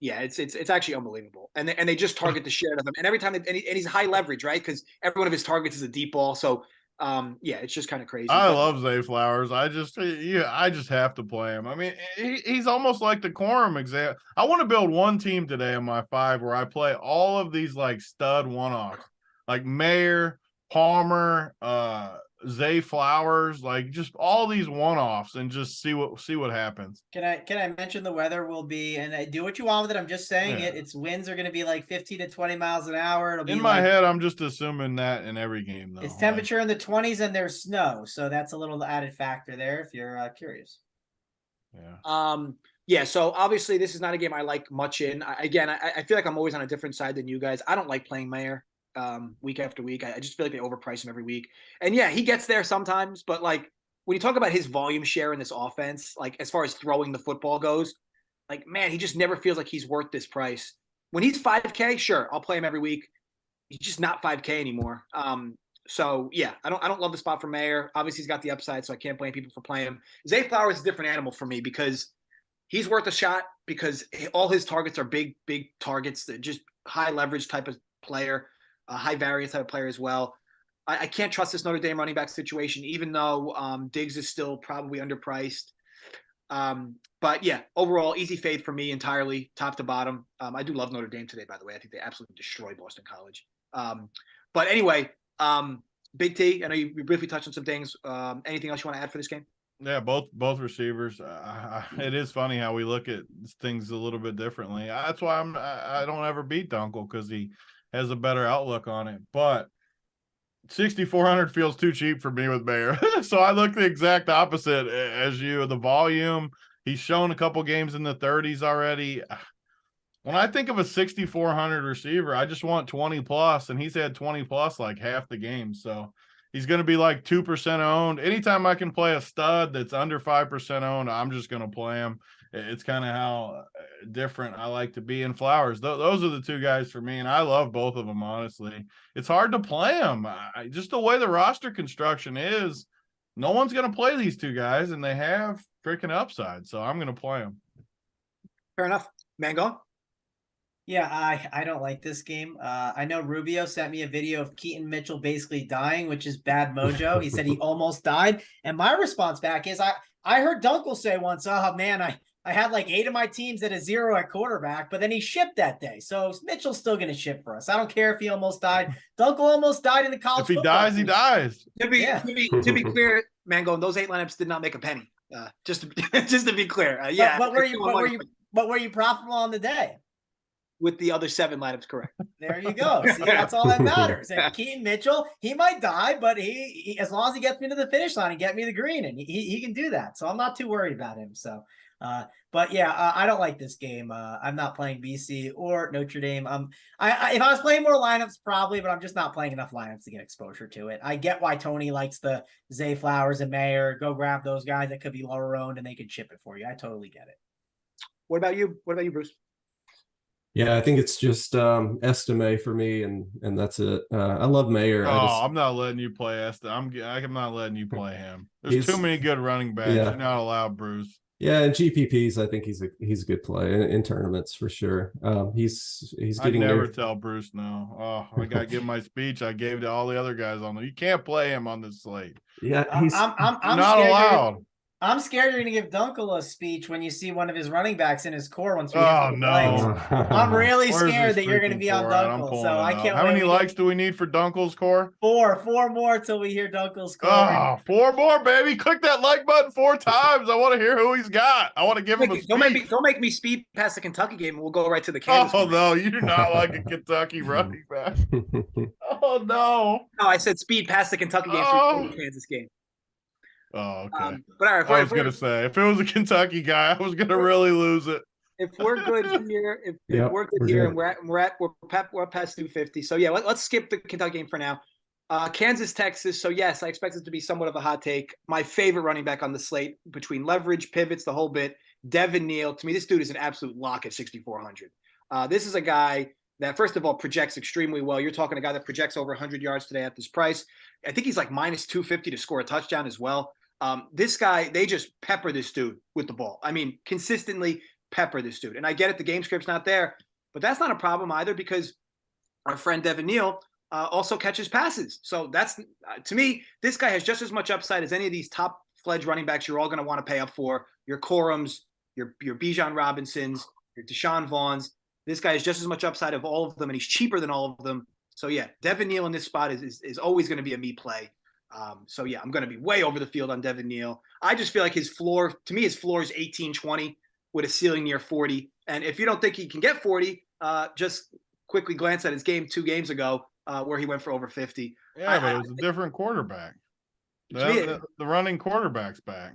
Yeah, it's actually unbelievable, and they just target the shit out of him, and every time and he's high leverage, right? Because every one of his targets is a deep ball. So it's just kind of crazy. I love Zay Flowers. I just have to play him. I mean, he's almost like the quorum example. I want to build one team today on my 5 where I play all of these like stud one-offs, like Mayer, Palmer, Zay Flowers, like just all these one-offs, and just see what happens. Can I mention the weather will be, and I do what you want with it. I'm just saying its winds are going to be like 15 to 20 miles an hour. It'll be in my head. I'm just assuming that in every game though. It's temperature in the 20s and there's snow, so that's a little added factor there if you're curious. Yeah. So obviously this is not a game I like much in. I feel like I'm always on a different side than you guys. I don't like playing Mayer week after week. I just feel like they overprice him every week. And yeah, he gets there sometimes, but like when you talk about his volume share in this offense, like as far as throwing the football goes, like man, he just never feels like he's worth this price. When he's 5K, sure, I'll play him every week. He's just not 5K anymore. So yeah, I don't love the spot for Mayer. Obviously he's got the upside, so I can't blame people for playing him. Zay Flowers is a different animal for me because he's worth a shot because all his targets are big targets. They're just high leverage type of player. A high variance type of player as well. I can't trust this Notre Dame running back situation, even though Diggs is still probably underpriced. But yeah, overall, easy fade for me entirely, top to bottom. I do love Notre Dame today, by the way. I think they absolutely destroy Boston College. But anyway, Big T, I know you briefly touched on some things. Anything else you want to add for this game? Yeah, both receivers. It is funny how we look at things a little bit differently. That's why I don't ever beat Dunkel because he has a better outlook on it. But 6,400 feels too cheap for me with Bayer. So I look the exact opposite as you. The volume, he's shown a couple games in the 30s already. When I think of a 6,400 receiver, I just want 20 plus, and he's had 20 plus like half the game. So he's going to be like 2% owned. Anytime I can play a stud that's under 5% owned, I'm just going to play him. It's kind of how different I like to be in Flowers. Those are the two guys for me, and I love both of them, honestly. It's hard to play them. Just the way the roster construction is, no one's going to play these two guys, and they have freaking upside, so I'm going to play them. Fair enough. Mangone? Yeah, I don't like this game. I know Rubio sent me a video of Keaton Mitchell basically dying, which is bad mojo. He said he almost died. And my response back is I heard Dunkel say once, oh man, I had like 8 of my teams at a 0 at quarterback, but then he shipped that day. So Mitchell's still going to ship for us. I don't care if he almost died. Dunkel almost died in the college. If he dies, season. He dies. To be clear, Mangone, those 8 lineups did not make a penny. Just to be clear. Yeah. But were you profitable on the day? With the other 7 lineups, correct. There you go. See, that's all that matters. And Keaton Mitchell, he might die, but he as long as he gets me to the finish line and get me the green, and he can do that. So I'm not too worried about him. So, but yeah, I don't like this game. I'm not playing BC or Notre Dame. If I was playing more lineups, probably, but I'm just not playing enough lineups to get exposure to it. I get why Tony likes the Zay Flowers and Mayer. Go grab those guys that could be lower owned and they could chip it for you. I totally get it. What about you? What about you, Bruce? Yeah, I think it's just Estime for me, and that's it. I love Mayer. I'm not letting you play Estime. I'm not letting you play him. There's too many good running backs. Yeah. You're not allowed, Bruce. Yeah, and GPPs, I think he's a good play in tournaments for sure. He's getting. I never tell Bruce no. Oh, I gotta give my speech I gave to all the other guys on there. You can't play him on this slate. Yeah, I'm not allowed. I'm scared you're going to give Dunkel a speech when you see one of his running backs in his core once we get to the plays. I'm really scared that you're going to be on Dunkel, so I can't. How many likes do we need for Dunkel's core? 4 more till we hear Dunkel's core. Oh, 4 more, baby! Click that like button 4 times. I want to hear who he's got. I want to give him a speech. Don't make me speed past the Kentucky game, and we'll go right to the Kansas. Oh no, you do not like a Kentucky running back. Oh no! No, I said speed past the Kentucky game for the Kansas game. Oh, okay. But all right, I was going to say, if it was a Kentucky guy, I was going to really lose it. If we're good here, we're good here, and we're past 250. So yeah, let's skip the Kentucky game for now. Kansas, Texas. So yes, I expect it to be somewhat of a hot take. My favorite running back on the slate between leverage, pivots, the whole bit. Devin Neal. To me, this dude is an absolute lock at 6,400. This is a guy that, first of all, projects extremely well. You're talking a guy that projects over 100 yards today at this price. I think he's like minus 250 to score a touchdown as well. This guy, they just pepper this dude with the ball. I mean, consistently pepper this dude. And I get it, the game script's not there, but that's not a problem either because our friend Devin Neal also catches passes. So that's, to me, this guy has just as much upside as any of these top-fledged running backs you're all going to want to pay up for. Your Corums, your Bijan Robinsons, your Deshaun Vaughns. This guy has just as much upside of all of them, and he's cheaper than all of them. So, yeah, Devin Neal in this spot is always going to be a me play. So, yeah, I'm going to be way over the field on Devin Neal. I just feel like his floor is 18-20 with a ceiling near 40. And if you don't think he can get 40, just quickly glance at his game 2 games ago where he went for over 50. Yeah, but it was a different quarterback. The running quarterback's back.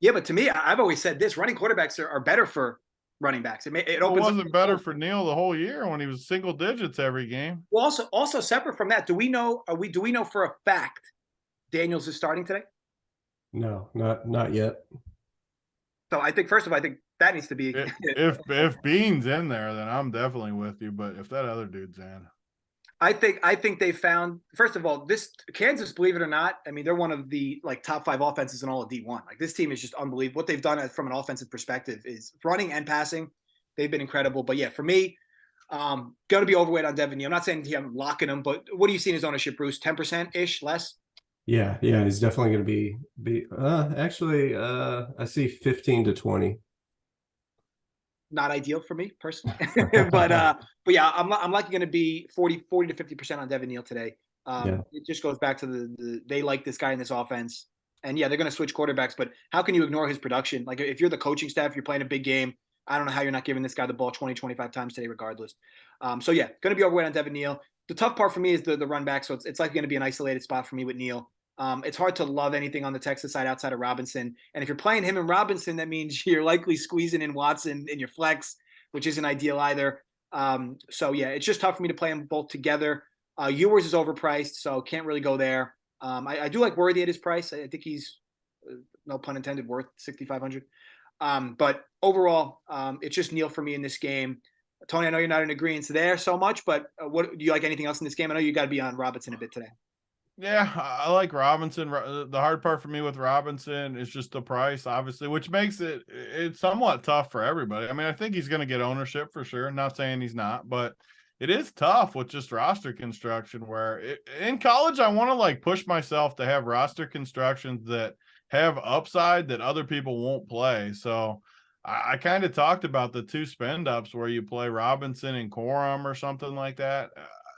Yeah, but to me, I've always said this: running quarterbacks are better for running backs. It wasn't better for Neal the whole year when he was single digits every game. Well, also separate from that, do we know for a fact Daniels is starting today? No, not yet. So I think first of all, I think that needs to be if Bean's in there, then I'm definitely with you. But if that other dude's in, I think they found, first of all, this Kansas, believe it or not, I mean, they're one of the top 5 offenses in all of D1. Like, this team is just unbelievable. What they've done from an offensive perspective is running and passing. They've been incredible. But yeah, for me, going to be overweight on Devin Neal. I'm not saying I'm locking him, but what do you see in his ownership, Bruce? 10% ish, less? Yeah, he's definitely going to be. Actually, I see 15 to 20. Not ideal for me personally, but yeah, I'm likely going to be 40 to 50% on Devin Neal today. It just goes back to they like this guy in this offense, and yeah, they're going to switch quarterbacks. But how can you ignore his production? Like, if you're the coaching staff, you're playing a big game. I don't know how you're not giving this guy the ball 20, 25 times today, regardless. So yeah, going to be overweight on Devin Neal. The tough part for me is the run back. So it's like going to be an isolated spot for me with Neal. It's hard to love anything on the Texas side outside of Robinson. And if you're playing him and Robinson, that means you're likely squeezing in Watson in your flex, which isn't ideal either. So yeah, it's just tough for me to play them both together. Ewers is overpriced, so can't really go there. I do like Worthy at his price. I think he's, no pun intended, worth 6,500. But overall, it's just Neal for me in this game. Tony, I know you're not in agreement there so much, but what do you like anything else in this game? I know you got to be on Robinson a bit today. Yeah, I like Robinson. The hard part for me with Robinson is just the price, obviously, which makes it's somewhat tough for everybody. I mean, I think he's going to get ownership for sure. Not saying he's not, but it is tough with just roster construction where in college, I want to like push myself to have roster constructions that have upside that other people won't play. So I kind of talked about the 2 spend ups where you play Robinson and Corum or something like that.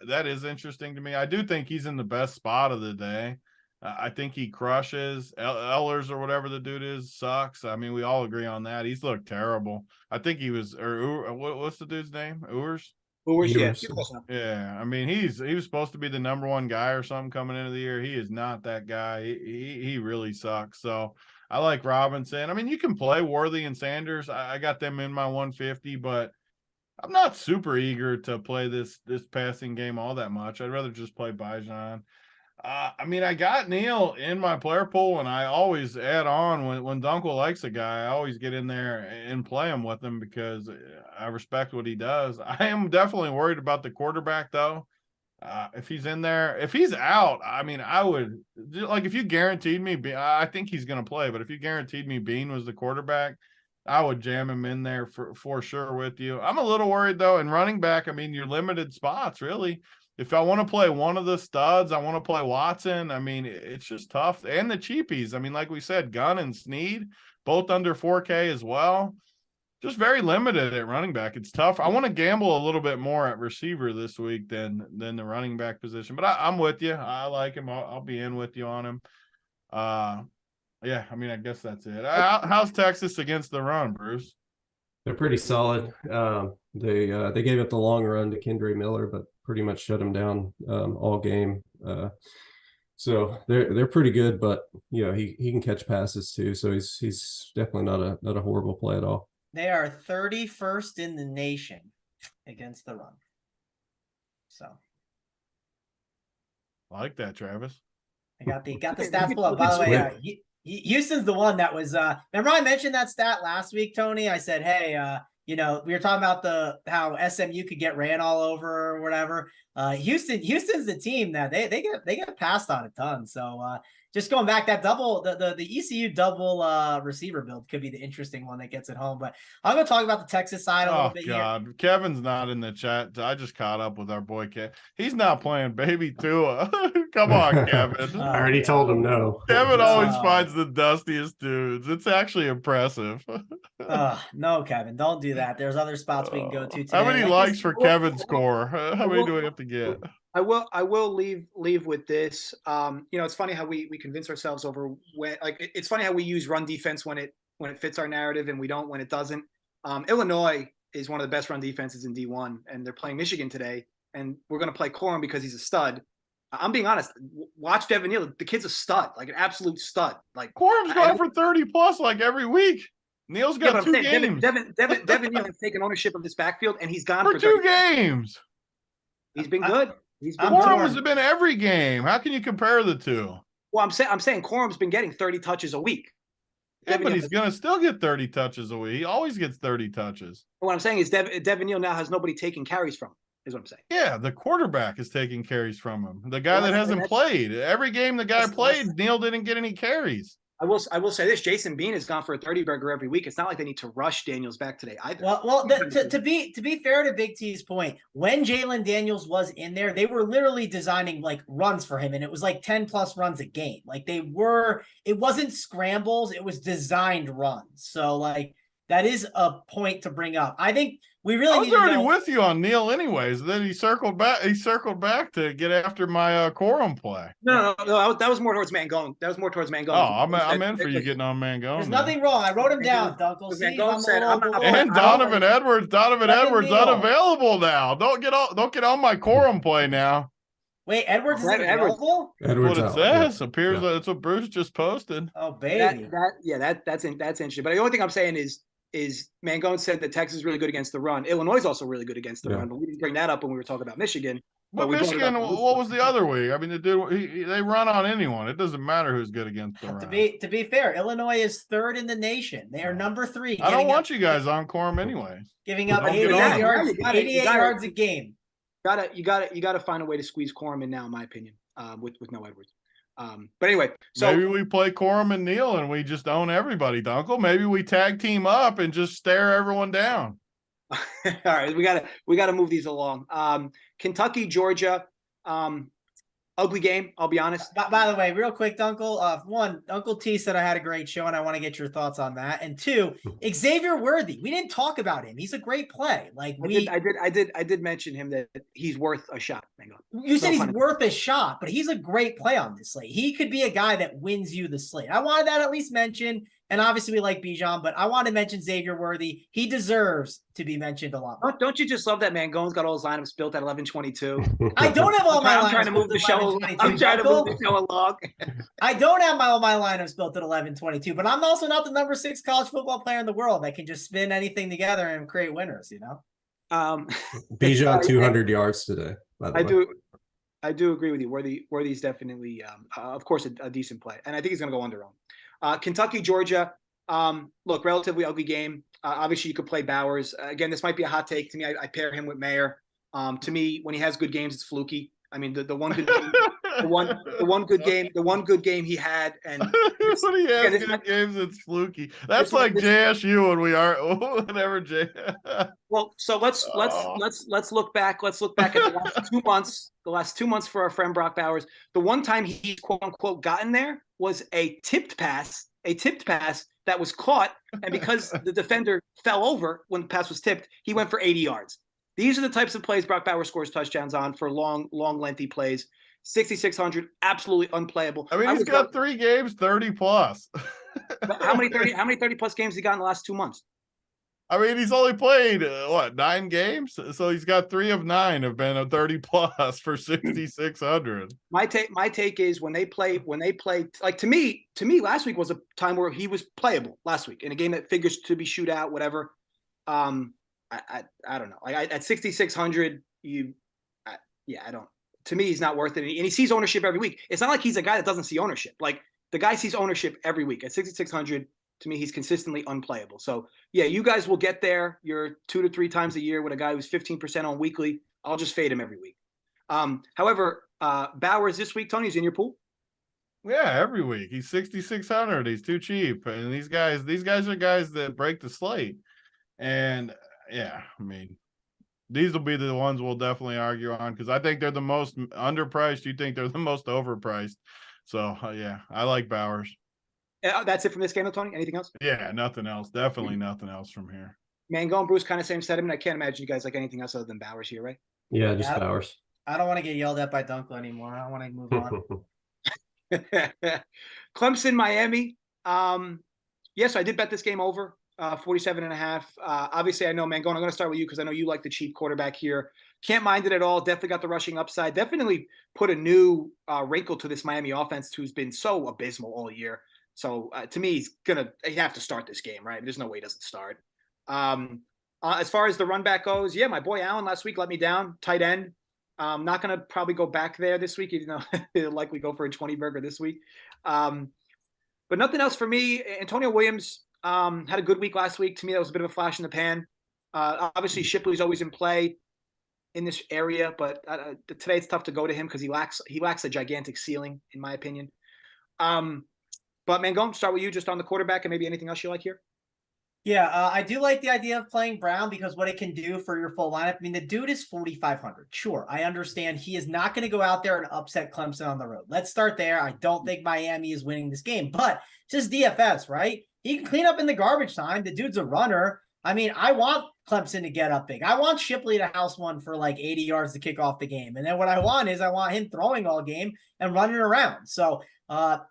That is interesting to me. I do think he's in the best spot of the day. I think he crushes. Ellers or whatever the dude is sucks. I mean, we all agree on that. He's looked terrible. I think he was, or what's the dude's name? Ewers? Yeah. I mean, he was supposed to be the number 1 guy or something coming into the year. He is not that guy. He really sucks. So I like Robinson. I mean, you can play Worthy and Sanders. I got them in my 150, but I'm not super eager to play this passing game all that much. I'd rather just play Bijan. I mean, I got Neal in my player pool, and I always add on when Dunkel likes a guy. I always get in there and play him with him because I respect what he does. I am definitely worried about the quarterback, though. If he's in there, if he's out, I mean, I would like if you guaranteed me. I think he's going to play, but if you guaranteed me Bean was the quarterback, I would jam him in there for sure with you. I'm a little worried though. In running back, I mean, you're limited spots really. If I want to play one of the studs, I want to play Watson. I mean, it's just tough. And the cheapies. I mean, like we said, Gunn and Snead, both under 4K as well. Just very limited at running back. It's tough. I want to gamble a little bit more at receiver this week than the running back position. But I'm with you. I like him. I'll be in with you on him. Yeah, I mean, I guess that's it. How's Texas against the run, Bruce? They're pretty solid. They gave up the long run to Kendre Miller, but pretty much shut him down all game. So they're pretty good, but you know he can catch passes too. So he's definitely not a horrible play at all. They are 31st in the nation against the run. So I like that, Travis. I got the stats pulled up. By the way, Houston's the one that was. Remember I mentioned that stat last week, Tony? I said, hey, you know, we were talking about how SMU could get ran all over or whatever. Houston's the team that they get passed on a ton. So just going back, that double the ECU double receiver build could be the interesting one that gets it home. But I'm gonna talk about the Texas side a little bit. God, Kevin's not in the chat. I just caught up with our boy Kevin. He's not playing baby Tua. Come on, Kevin. I already told him no. Kevin always finds the dustiest dudes. It's actually impressive. No, Kevin, don't do that. There's other spots we can go to today. How many likes for Kevin's score? How many do we have to get? I will leave with this. You know, it's funny how we convince ourselves over when, like, it's funny how we use run defense when it fits our narrative and we don't when it doesn't. Illinois is one of the best run defenses in D1, and they're playing Michigan today, and we're going to play Corum because he's a stud. I'm being honest. Watch Devin Neal. The kid's a stud, like an absolute stud. Like Corum's going for 30 plus like every week. Neal's got 2 games. Devin Neal has taken ownership of this backfield, and he's gone for 2 games. He's been good. Corum has been every game. How can you compare the two? Well, I'm saying Corum's been getting 30 touches a week. Yeah, but he's going to still get 30 touches a week. He always gets 30 touches. What I'm saying is Devin Neal now has nobody taking carries from him, is what I'm saying. Yeah, the quarterback is taking carries from him. The guy that hasn't played. Every game the guy played, Neal didn't get any carries. I will say this: Jason Bean has gone for a 30-burger every week. It's not like they need to rush Daniels back today either. Well, to be fair to Big T's point, when Jalen Daniels was in there, they were literally designing like runs for him, and it was like 10 plus runs a game. Like it wasn't scrambles; it was designed runs. So like That is a point to bring up. I think we really I was need to already know. with you on Neil anyways. Then he circled back to get after my quorum play. No, that was more towards Mangone. That was more towards Mangone. Oh, I'm in for you getting on Mangone. There's nothing wrong. I wrote him down, Dunkel. See, Mangone said, I'm not- And Donovan Edwards Neil. unavailable now. Don't get on my quorum play now. Wait, Edwards is Edwards. available? Edwards What it out, says appears that it's what Bruce just posted. Oh, baby. That's interesting. But the only thing I'm saying is Mangone said that Texas is really good against the run. Illinois is also really good against the run, but we didn't bring that up when we were talking about Michigan. But Michigan, what was the other week? I mean, they run on anyone. It doesn't matter who's good against the run. To be fair, Illinois is third in the nation. They are number 3. I don't want you guys on quorum anyway. Giving up Don't 88 get on yards, You gotta- 88 yards a game. You gotta find a way to squeeze Corum in now, in my opinion, with no Edwards. But anyway, so maybe we play Corum and Neil and we just own everybody, Dunkel. Maybe we tag team up and just stare everyone down. all right, we gotta move these along. Kentucky, Georgia, ugly game. I'll be honest. By the way, real quick, Dunkel. One, Uncle T said I had a great show, and I want to get your thoughts on that. And two, Xavier Worthy. We didn't talk about him. He's a great play. Like I did mention him that he's worth a shot. You said he's worth a shot, but he's a great play on this slate. He could be a guy that wins you the slate. I wanted that at least mentioned. And obviously we like Bijan, but I want to mention Xavier Worthy. He deserves to be mentioned a lot more. Don't you just love that Mangone's got all his lineups built at 11:22? I don't have all my lineups. I'm trying to move the show. I'm trying to move the show along. I don't have all my lineups built at 11:22, but I'm also not the number 6 college football player in the world that can just spin anything together and create winners. You know. Bijan 200 yards today. By the way. I do agree with you. Worthy's definitely, of course, a decent play, and I think he's going to go under on. Kentucky, Georgia. Look, relatively ugly game. Obviously, you could play Bowers. Again, this might be a hot take to me. I pair him with Mayer. To me, when he has good games, it's fluky. I mean, the one good game, the one good game he had, and when he has good games, it's fluky. That's like JSU when we are whenever J. Well, so let's look back. Let's look back at the last 2 months. The last 2 months for our friend Brock Bowers. The one time he quote unquote gotten there was a tipped pass that was caught, and because the defender fell over when the pass was tipped, he went for 80 yards. These are the types of plays Brock Bowers scores touchdowns on for long, lengthy plays. 6,600, absolutely unplayable. I mean, he's got 3 games, 30 plus. How many 30 plus games he got in the last 2 months? I mean, he's only played 9 games, so he's got 3 of 9 have been a 30 plus for 6,600. My take is when they play, like to me, last week was a time where he was playable last week in a game that figures to be shootout, whatever. I don't know. Like at 6,600, I don't. To me, he's not worth it, and he sees ownership every week. It's not like he's a guy that doesn't see ownership. Like the guy sees ownership every week at 6,600. To me, he's consistently unplayable. So, yeah, you guys will get there. You're 2 to 3 times a year with a guy who's 15% on weekly. I'll just fade him every week. However, Bowers this week, Tony, is in your pool? Yeah, every week. He's 6,600. He's too cheap. And these guys are guys that break the slate. And, yeah, I mean, these will be the ones we'll definitely argue on because I think they're the most underpriced. You think they're the most overpriced. So, yeah, I like Bowers. That's it from this game, Tony? Anything else? Yeah, nothing else. Definitely nothing else from here. Mangone, Bruce, kind of same sentiment. I can't imagine you guys like anything else other than Bowers here, right? Yeah, just Bowers. I don't want to get yelled at by Dunkel anymore. I want to move on. Clemson, Miami. Yes, I did bet this game over 47.5. Obviously, I know, Mangone, I'm going to start with you because I know you like the cheap quarterback here. Can't mind it at all. Definitely got the rushing upside. Definitely put a new wrinkle to this Miami offense who's been so abysmal all year. So to me, he's have to start this game, right? There's no way he doesn't start. As far as the run back goes, yeah, my boy Allen last week let me down. Tight end. I'm not going to probably go back there this week, even though he'll likely go for a 20 burger this week. But nothing else for me. Antonio Williams had a good week last week. To me, that was a bit of a flash in the pan. Obviously, Shipley's always in play in this area, but today it's tough to go to him because he lacks a gigantic ceiling, in my opinion. But Mangone, start with you just on the quarterback and maybe anything else you like here. Yeah, I do like the idea of playing Brown because what it can do for your full lineup. I mean, the dude is 4,500. Sure, I understand he is not going to go out there and upset Clemson on the road. Let's start there. I don't think Miami is winning this game, but just DFS, right? He can clean up in the garbage time. The dude's a runner. I mean, I want Clemson to get up big. I want Shipley to house one for like 80 yards to kick off the game. And then what I want him throwing all game and running around. So I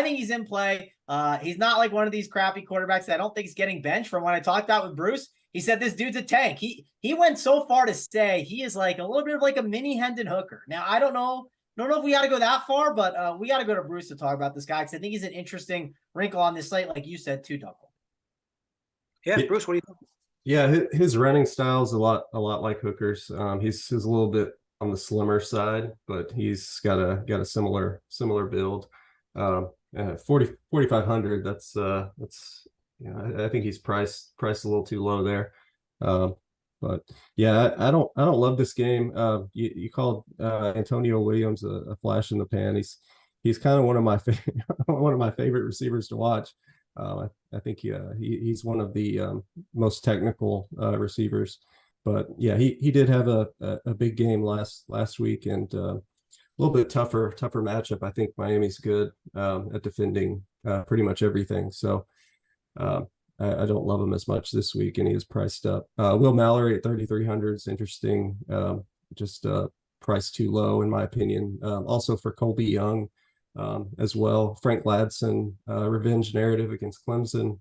think he's in play. He's not like one of these crappy quarterbacks that I don't think he's getting benched. From when I talked out with Bruce, he said this dude's a tank. He went so far to say he is like a little bit of like a mini Hendon Hooker. Now, I don't know if we got to go that far, but we got to go to Bruce to talk about this guy because I think he's an interesting wrinkle on this slate, like you said, too, Dunkel. Yeah, Bruce, what do you think? Yeah, his running style is a lot like Hooker's. He's a little bit on the slimmer side, but he's got a similar build. 4,500. That's I think he's priced a little too low there. But yeah, I don't love this game. You called Antonio Williams a flash in the pan. He's kind of one of my favorite receivers to watch. I think he's one of the most technical receivers. But yeah, he did have a big game last week, and a little bit tougher matchup. I think Miami's good at defending pretty much everything. So I don't love him as much this week, and he is priced up. Will Mallory at 3,300 is interesting. Just priced too low, in my opinion. Also for Colby Young as well. Frank Ladson, revenge narrative against Clemson.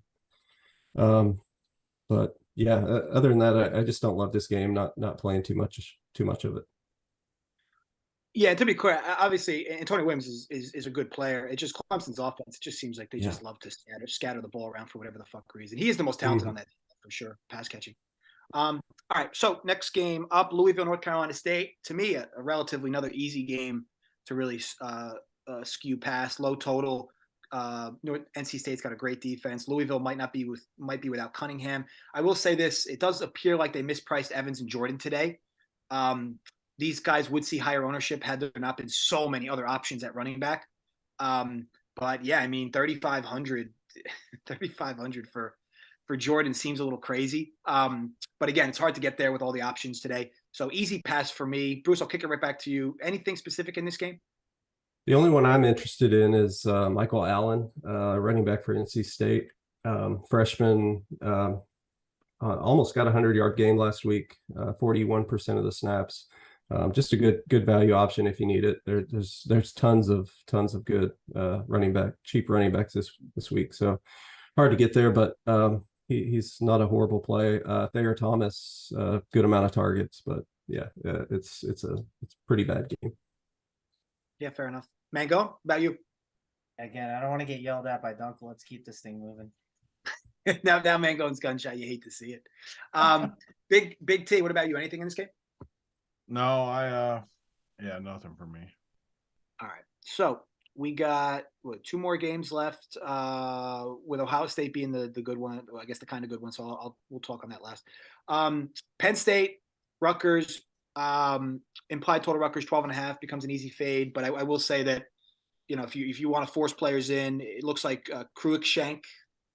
But yeah, other than that, I just don't love this game. Not playing too much of it. Yeah, to be clear, obviously Antonio Williams is a good player. It just Clemson's offense. It just seems like they just love to scatter the ball around for whatever the fuck reason. He is the most talented on that team, for sure, pass catching. All right, so next game up, Louisville, North Carolina State. To me, a relatively another easy game to really skew past. Low total. NC State's got a great defense. Louisville might be without Cunningham. I will say this: it does appear like they mispriced Evans and Jordan today. These guys would see higher ownership had there not been so many other options at running back. But yeah, I mean, 3,500 for Jordan seems a little crazy. But again, it's hard to get there with all the options today. So easy pass for me. Bruce, I'll kick it right back to you. Anything specific in this game? The only one I'm interested in is Michael Allen, running back for NC State, freshman. Almost got a 100-yard game last week, 41% of the snaps. Just a good value option if you need it. There's tons of good cheap running backs this week. So hard to get there, but he's not a horrible play. Thayer Thomas, good amount of targets, but yeah, it's a pretty bad game. Yeah, fair enough. Mango, about you? Again, I don't want to get yelled at by Dunkel. Let's keep this thing moving. now Mango's gunshot. You hate to see it. Big T, what about you? Anything in this game? No, nothing for me. All right. So we got two more games left, with Ohio State being the good one. Well, I guess the kind of good one. So we'll talk on that last. Penn State, Rutgers, implied total Rutgers 12.5 becomes an easy fade. But I will say that, if you want to force players in, it looks like Cruikshank,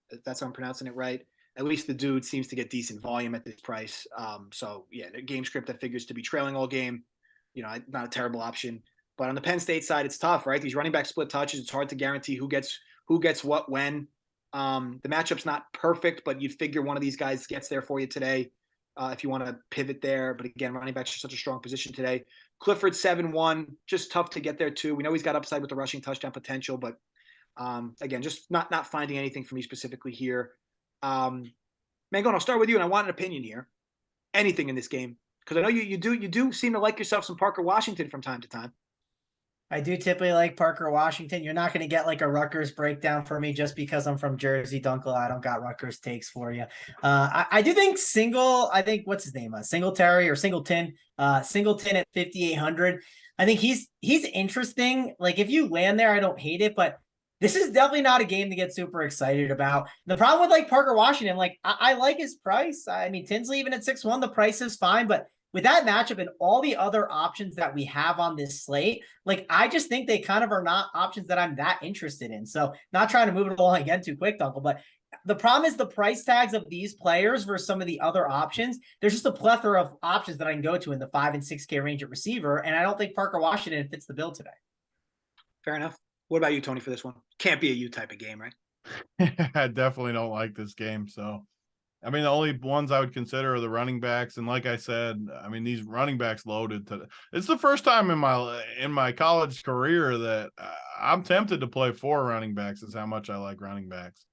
if that's how I'm pronouncing it right. At least the dude seems to get decent volume at this price. So yeah, the game script that figures to be trailing all game, not a terrible option. But on the Penn State side, it's tough, right? These running back split touches, it's hard to guarantee who gets what when. The matchup's not perfect, but you'd figure one of these guys gets there for you today if you want to pivot there. But again, running backs are such a strong position today. Clifford 7-1, just tough to get there too. We know he's got upside with the rushing touchdown potential, but again, just not finding anything for me specifically here. Mangone, I'll start with you, and I want an opinion here. Anything in this game, because I know you do seem to like yourself some Parker Washington from time to time. I do typically like Parker Washington. You're not going to get like a Rutgers breakdown for me just because I'm from Jersey, Dunkel. I don't got Rutgers takes for you. I do think what's his name? Singletary or Singleton at 5,800. I think he's interesting. Like if you land there, I don't hate it, but this is definitely not a game to get super excited about. The problem with like Parker Washington, like I like his price. I mean, Tinsley even at 6-1, the price is fine, but with that matchup and all the other options that we have on this slate, like I just think they kind of are not options that I'm that interested in. So not trying to move it along again too quick, Dunkel, but the problem is the price tags of these players versus some of the other options. There's just a plethora of options that I can go to in the 5 and 6K range at receiver. And I don't think Parker Washington fits the bill today. Fair enough. What about you, Tony, for this one? Can't be a you type of game, right? I definitely don't like this game. So, I mean, the only ones I would consider are the running backs. And like I said, I mean, these running backs loaded to it's the first time in my college career that I'm tempted to play 4 running backs is how much I like running backs.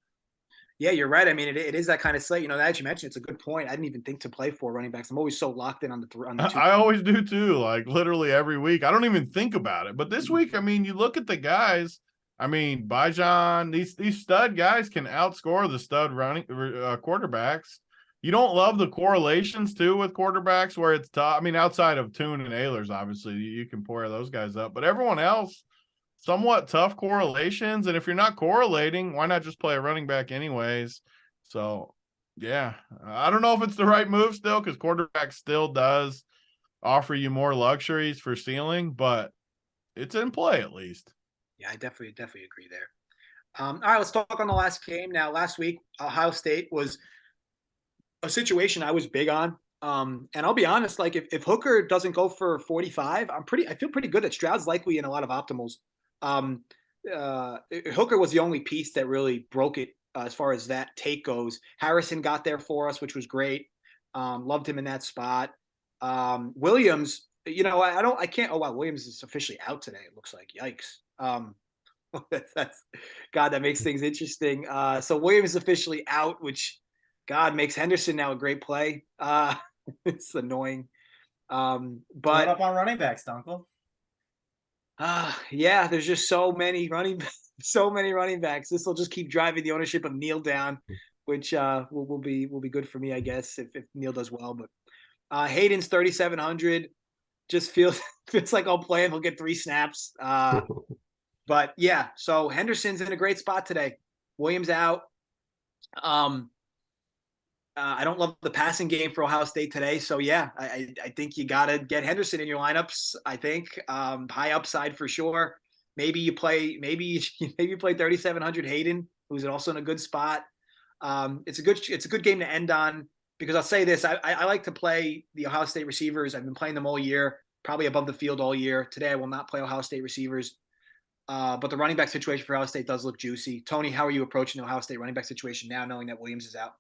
Yeah, you're right. I mean, it is that kind of slate. As you mentioned, it's a good point. I didn't even think to play 4 running backs. I'm always so locked in on the 2. I always do too, like literally every week. I don't even think about it. But this week, I mean, you look at the guys. I mean, Bijan, these stud guys can outscore the stud running quarterbacks. You don't love the correlations too with quarterbacks where it's tough. I mean, outside of Tune and Ehlers, obviously you can pair those guys up, but everyone else somewhat tough correlations. And if you're not correlating, why not just play a running back anyways? So yeah, I don't know if it's the right move still because quarterback still does offer you more luxuries for ceiling, but it's in play at least. Yeah, I definitely agree there. All right, let's talk on the last game. Now, last week, Ohio State was a situation I was big on. And I'll be honest, like if Hooker doesn't go for 45, I feel pretty good that Stroud's likely in a lot of optimals. Hooker was the only piece that really broke it as far as that take goes. Harrison got there for us, which was great. Loved him in that spot. Williams, I can't. Oh wow, Williams is officially out today. It looks like, yikes. That's God, that makes things interesting. So Williams is officially out, which God makes Henderson now a great play. It's annoying. But up on running backs, Dunkel. Yeah, there's just so many running backs. This will just keep driving the ownership of Neal down, which will be good for me, I guess, if Neal does well. But Hayden's 3,700 just feels like I'll play him. He'll get 3 snaps. But yeah, so Henderson's in a great spot today. Williams out. I don't love the passing game for Ohio State today. So yeah, I think you got to get Henderson in your lineups. I think high upside for sure. Maybe you play 3,700 Hayden, who's also in a good spot. It's a good game to end on because I'll say this. I like to play the Ohio State receivers. I've been playing them all year, probably above the field all year. Today I will not play Ohio State receivers. But the running back situation for Ohio State does look juicy. Tony, how are you approaching the Ohio State running back situation now, knowing that Williams is out?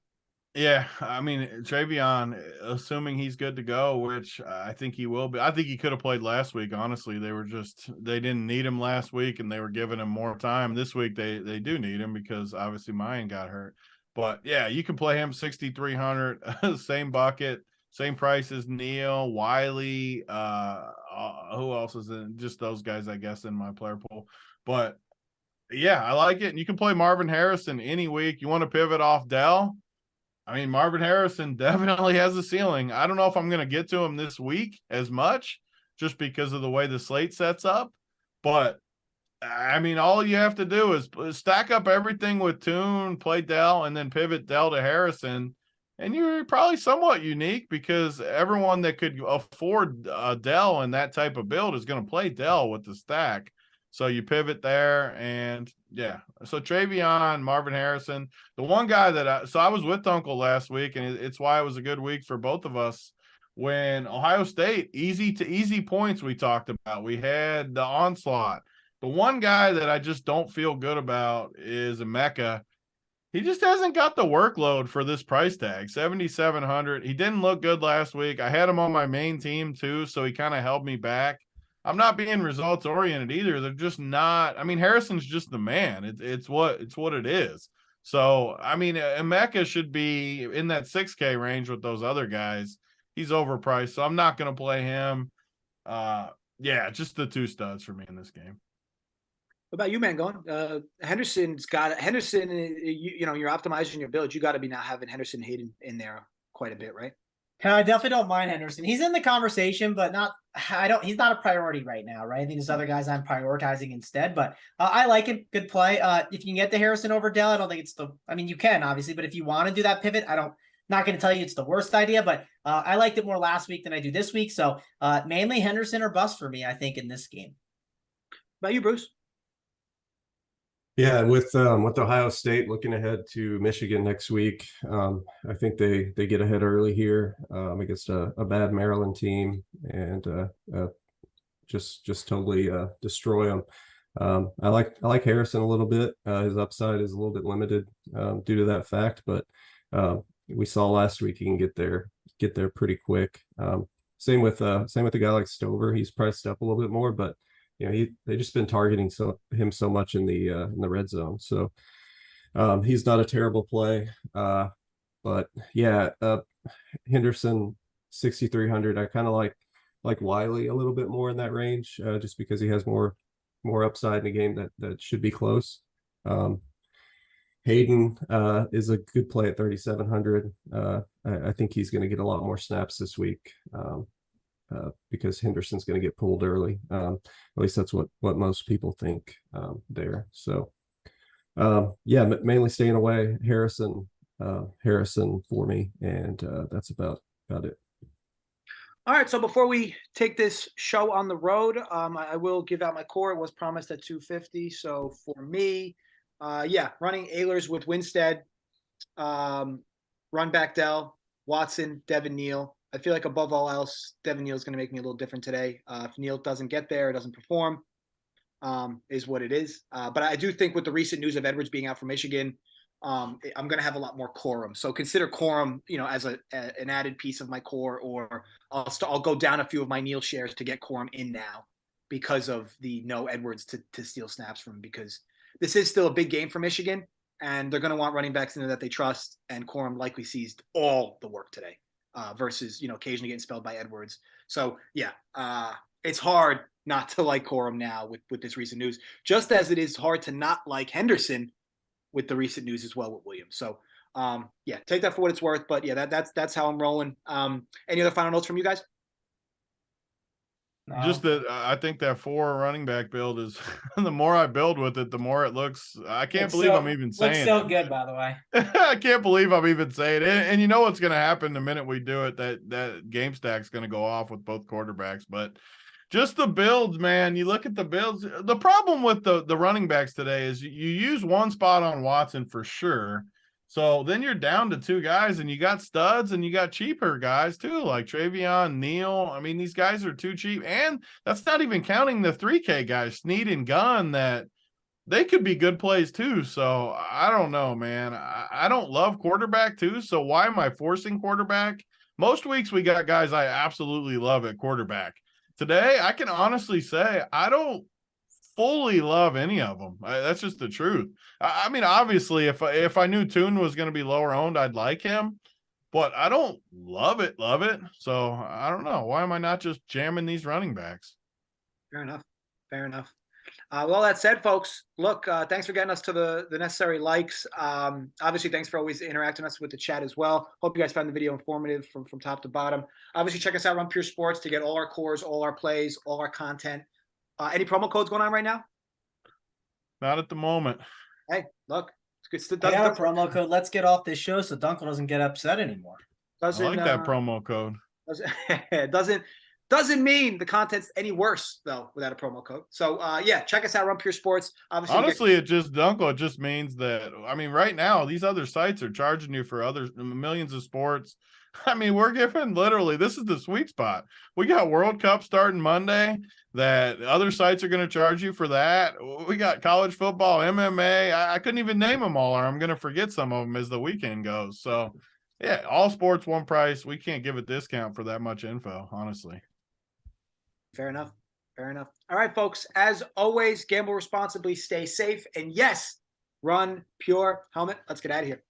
Yeah, I mean, Travion, assuming he's good to go, which I think he will be. I think he could have played last week. Honestly, they didn't need him last week, and they were giving him more time. This week, they do need him because obviously Mayan got hurt. But yeah, you can play him 6,300, same bucket, same price as Neal, Wiley. Who else is in? Just those guys, I guess, in my player pool. But yeah, I like it. And you can play Marvin Harrison any week. You want to pivot off Dell? I mean, Marvin Harrison definitely has a ceiling. I don't know if I'm going to get to him this week as much just because of the way the slate sets up. But, I mean, all you have to do is stack up everything with Tune, play Dell, and then pivot Dell to Harrison. And you're probably somewhat unique because everyone that could afford Dell in that type of build is going to play Dell with the stack. So you pivot there, and yeah. So Travion, Marvin Harrison, the one guy that I was with Uncle last week, and it's why it was a good week for both of us. When Ohio State, easy points we talked about. We had the onslaught. The one guy that I just don't feel good about is Emeka. He just hasn't got the workload for this price tag, 7,700. He didn't look good last week. I had him on my main team too, so he kind of held me back. I'm not being results oriented either. They're just not. I mean, Harrison's just the man. It's what it is. So I mean, Emeka should be in that 6K range with those other guys. He's overpriced, so I'm not going to play him. Yeah, just the 2 studs for me in this game. What about you, Mangone? Henderson. You're optimizing your build. You got to be now having Henderson Hayden in there quite a bit, right? I definitely don't mind Henderson. He's in the conversation, but he's not a priority right now, right? I think there's other guys I'm prioritizing instead, but I like it. Good play. If you can get the Harrison over Dell, I don't think you can obviously, but if you want to do that pivot, not going to tell you it's the worst idea, but I liked it more last week than I do this week. So mainly Henderson or bust for me, I think, in this game. What about you, Bruce? Yeah, with Ohio State looking ahead to Michigan next week, I think they get ahead early here against a bad Maryland team and just totally destroy them. I like Harrison a little bit. His upside is a little bit limited due to that fact, but we saw last week he can get there pretty quick. Same with a guy like Stover. He's priced up a little bit more, but they just been targeting him so much in the red zone. So he's not a terrible play. But yeah, Henderson 6,300. I kind of like Wiley a little bit more in that range, just because he has more upside in a game that should be close. Hayden is a good play at 3,700. I think he's going to get a lot more snaps this week because Henderson's going to get pulled early. At least that's what most people think there. So yeah, mainly staying away. Harrison for me, and that's about it. All right, so before we take this show on the road, I will give out my core. It was promised at 250. So for me, running Ehlers with Winstead, run back Dell, Watson, Devin Neal. I feel like above all else, Devin Neal is going to make me a little different today. If Neal doesn't get there, it doesn't perform, is what it is. But I do think with the recent news of Edwards being out for Michigan, I'm going to have a lot more Corum. So consider Corum, as an added piece of my core, or I'll go down a few of my Neal shares to get Corum in now because of the no Edwards to steal snaps from him, because this is still a big game for Michigan, and they're going to want running backs in there that they trust, and Corum likely sees all the work today versus, occasionally getting spelled by Edwards. So, yeah, it's hard not to like Corum now with this recent news, just as it is hard to not like Henderson with the recent news as well with Williams. So, take that for what it's worth. But yeah, that's how I'm rolling. Any other final notes from you guys? Just that I think that 4 running back build is the more I build with it, the more it looks. I can't believe I'm even saying. Looks so good, by the way. I can't believe I'm even saying it. And you know what's going to happen the minute we do it? That game stack's going to go off with both quarterbacks. But just the builds, man. You look at the builds. The problem with the running backs today is you use one spot on Watson for sure. So then you're down to 2 guys, and you got studs and you got cheaper guys too, like Travion, Neal. I mean, these guys are too cheap. And that's not even counting the 3K guys, Snead and Gunn, that they could be good plays too. So I don't know, man. I don't love quarterback too. So why am I forcing quarterback? Most weeks we got guys I absolutely love at quarterback. Today, I can honestly say I don't fully love any of them. That's just the truth. I mean, obviously, if I knew Toon was going to be lower owned, I'd like him, but I don't love it. So I don't know. Why am I not just jamming these running backs? Fair enough. With all that said, folks, look, thanks for getting us to the necessary likes. Obviously, thanks for always interacting with us with the chat as well. Hope you guys found the video informative from top to bottom. Obviously, check us out on Pure Sports to get all our cores, all our plays, all our content. Any promo codes going on right now? Not at the moment. Hey, look, it's good. I got a promo code. Let's get off this show so Dunkel doesn't get upset anymore. I like that promo code. Doesn't mean the content's any worse though without a promo code. So check us out on Pure Sports. Obviously, honestly, it just means that, I mean, right now these other sites are charging you for other millions of sports. I mean, we're giving literally, this is the sweet spot. We got World Cup starting Monday that other sites are going to charge you for that. We got college football, MMA. I couldn't even name them all, or I'm going to forget some of them as the weekend goes. So yeah, all sports, one price. We can't give a discount for that much info, honestly. Fair enough. All right, folks, as always, gamble responsibly, stay safe, and yes, run Pure. Helmet. Let's get out of here.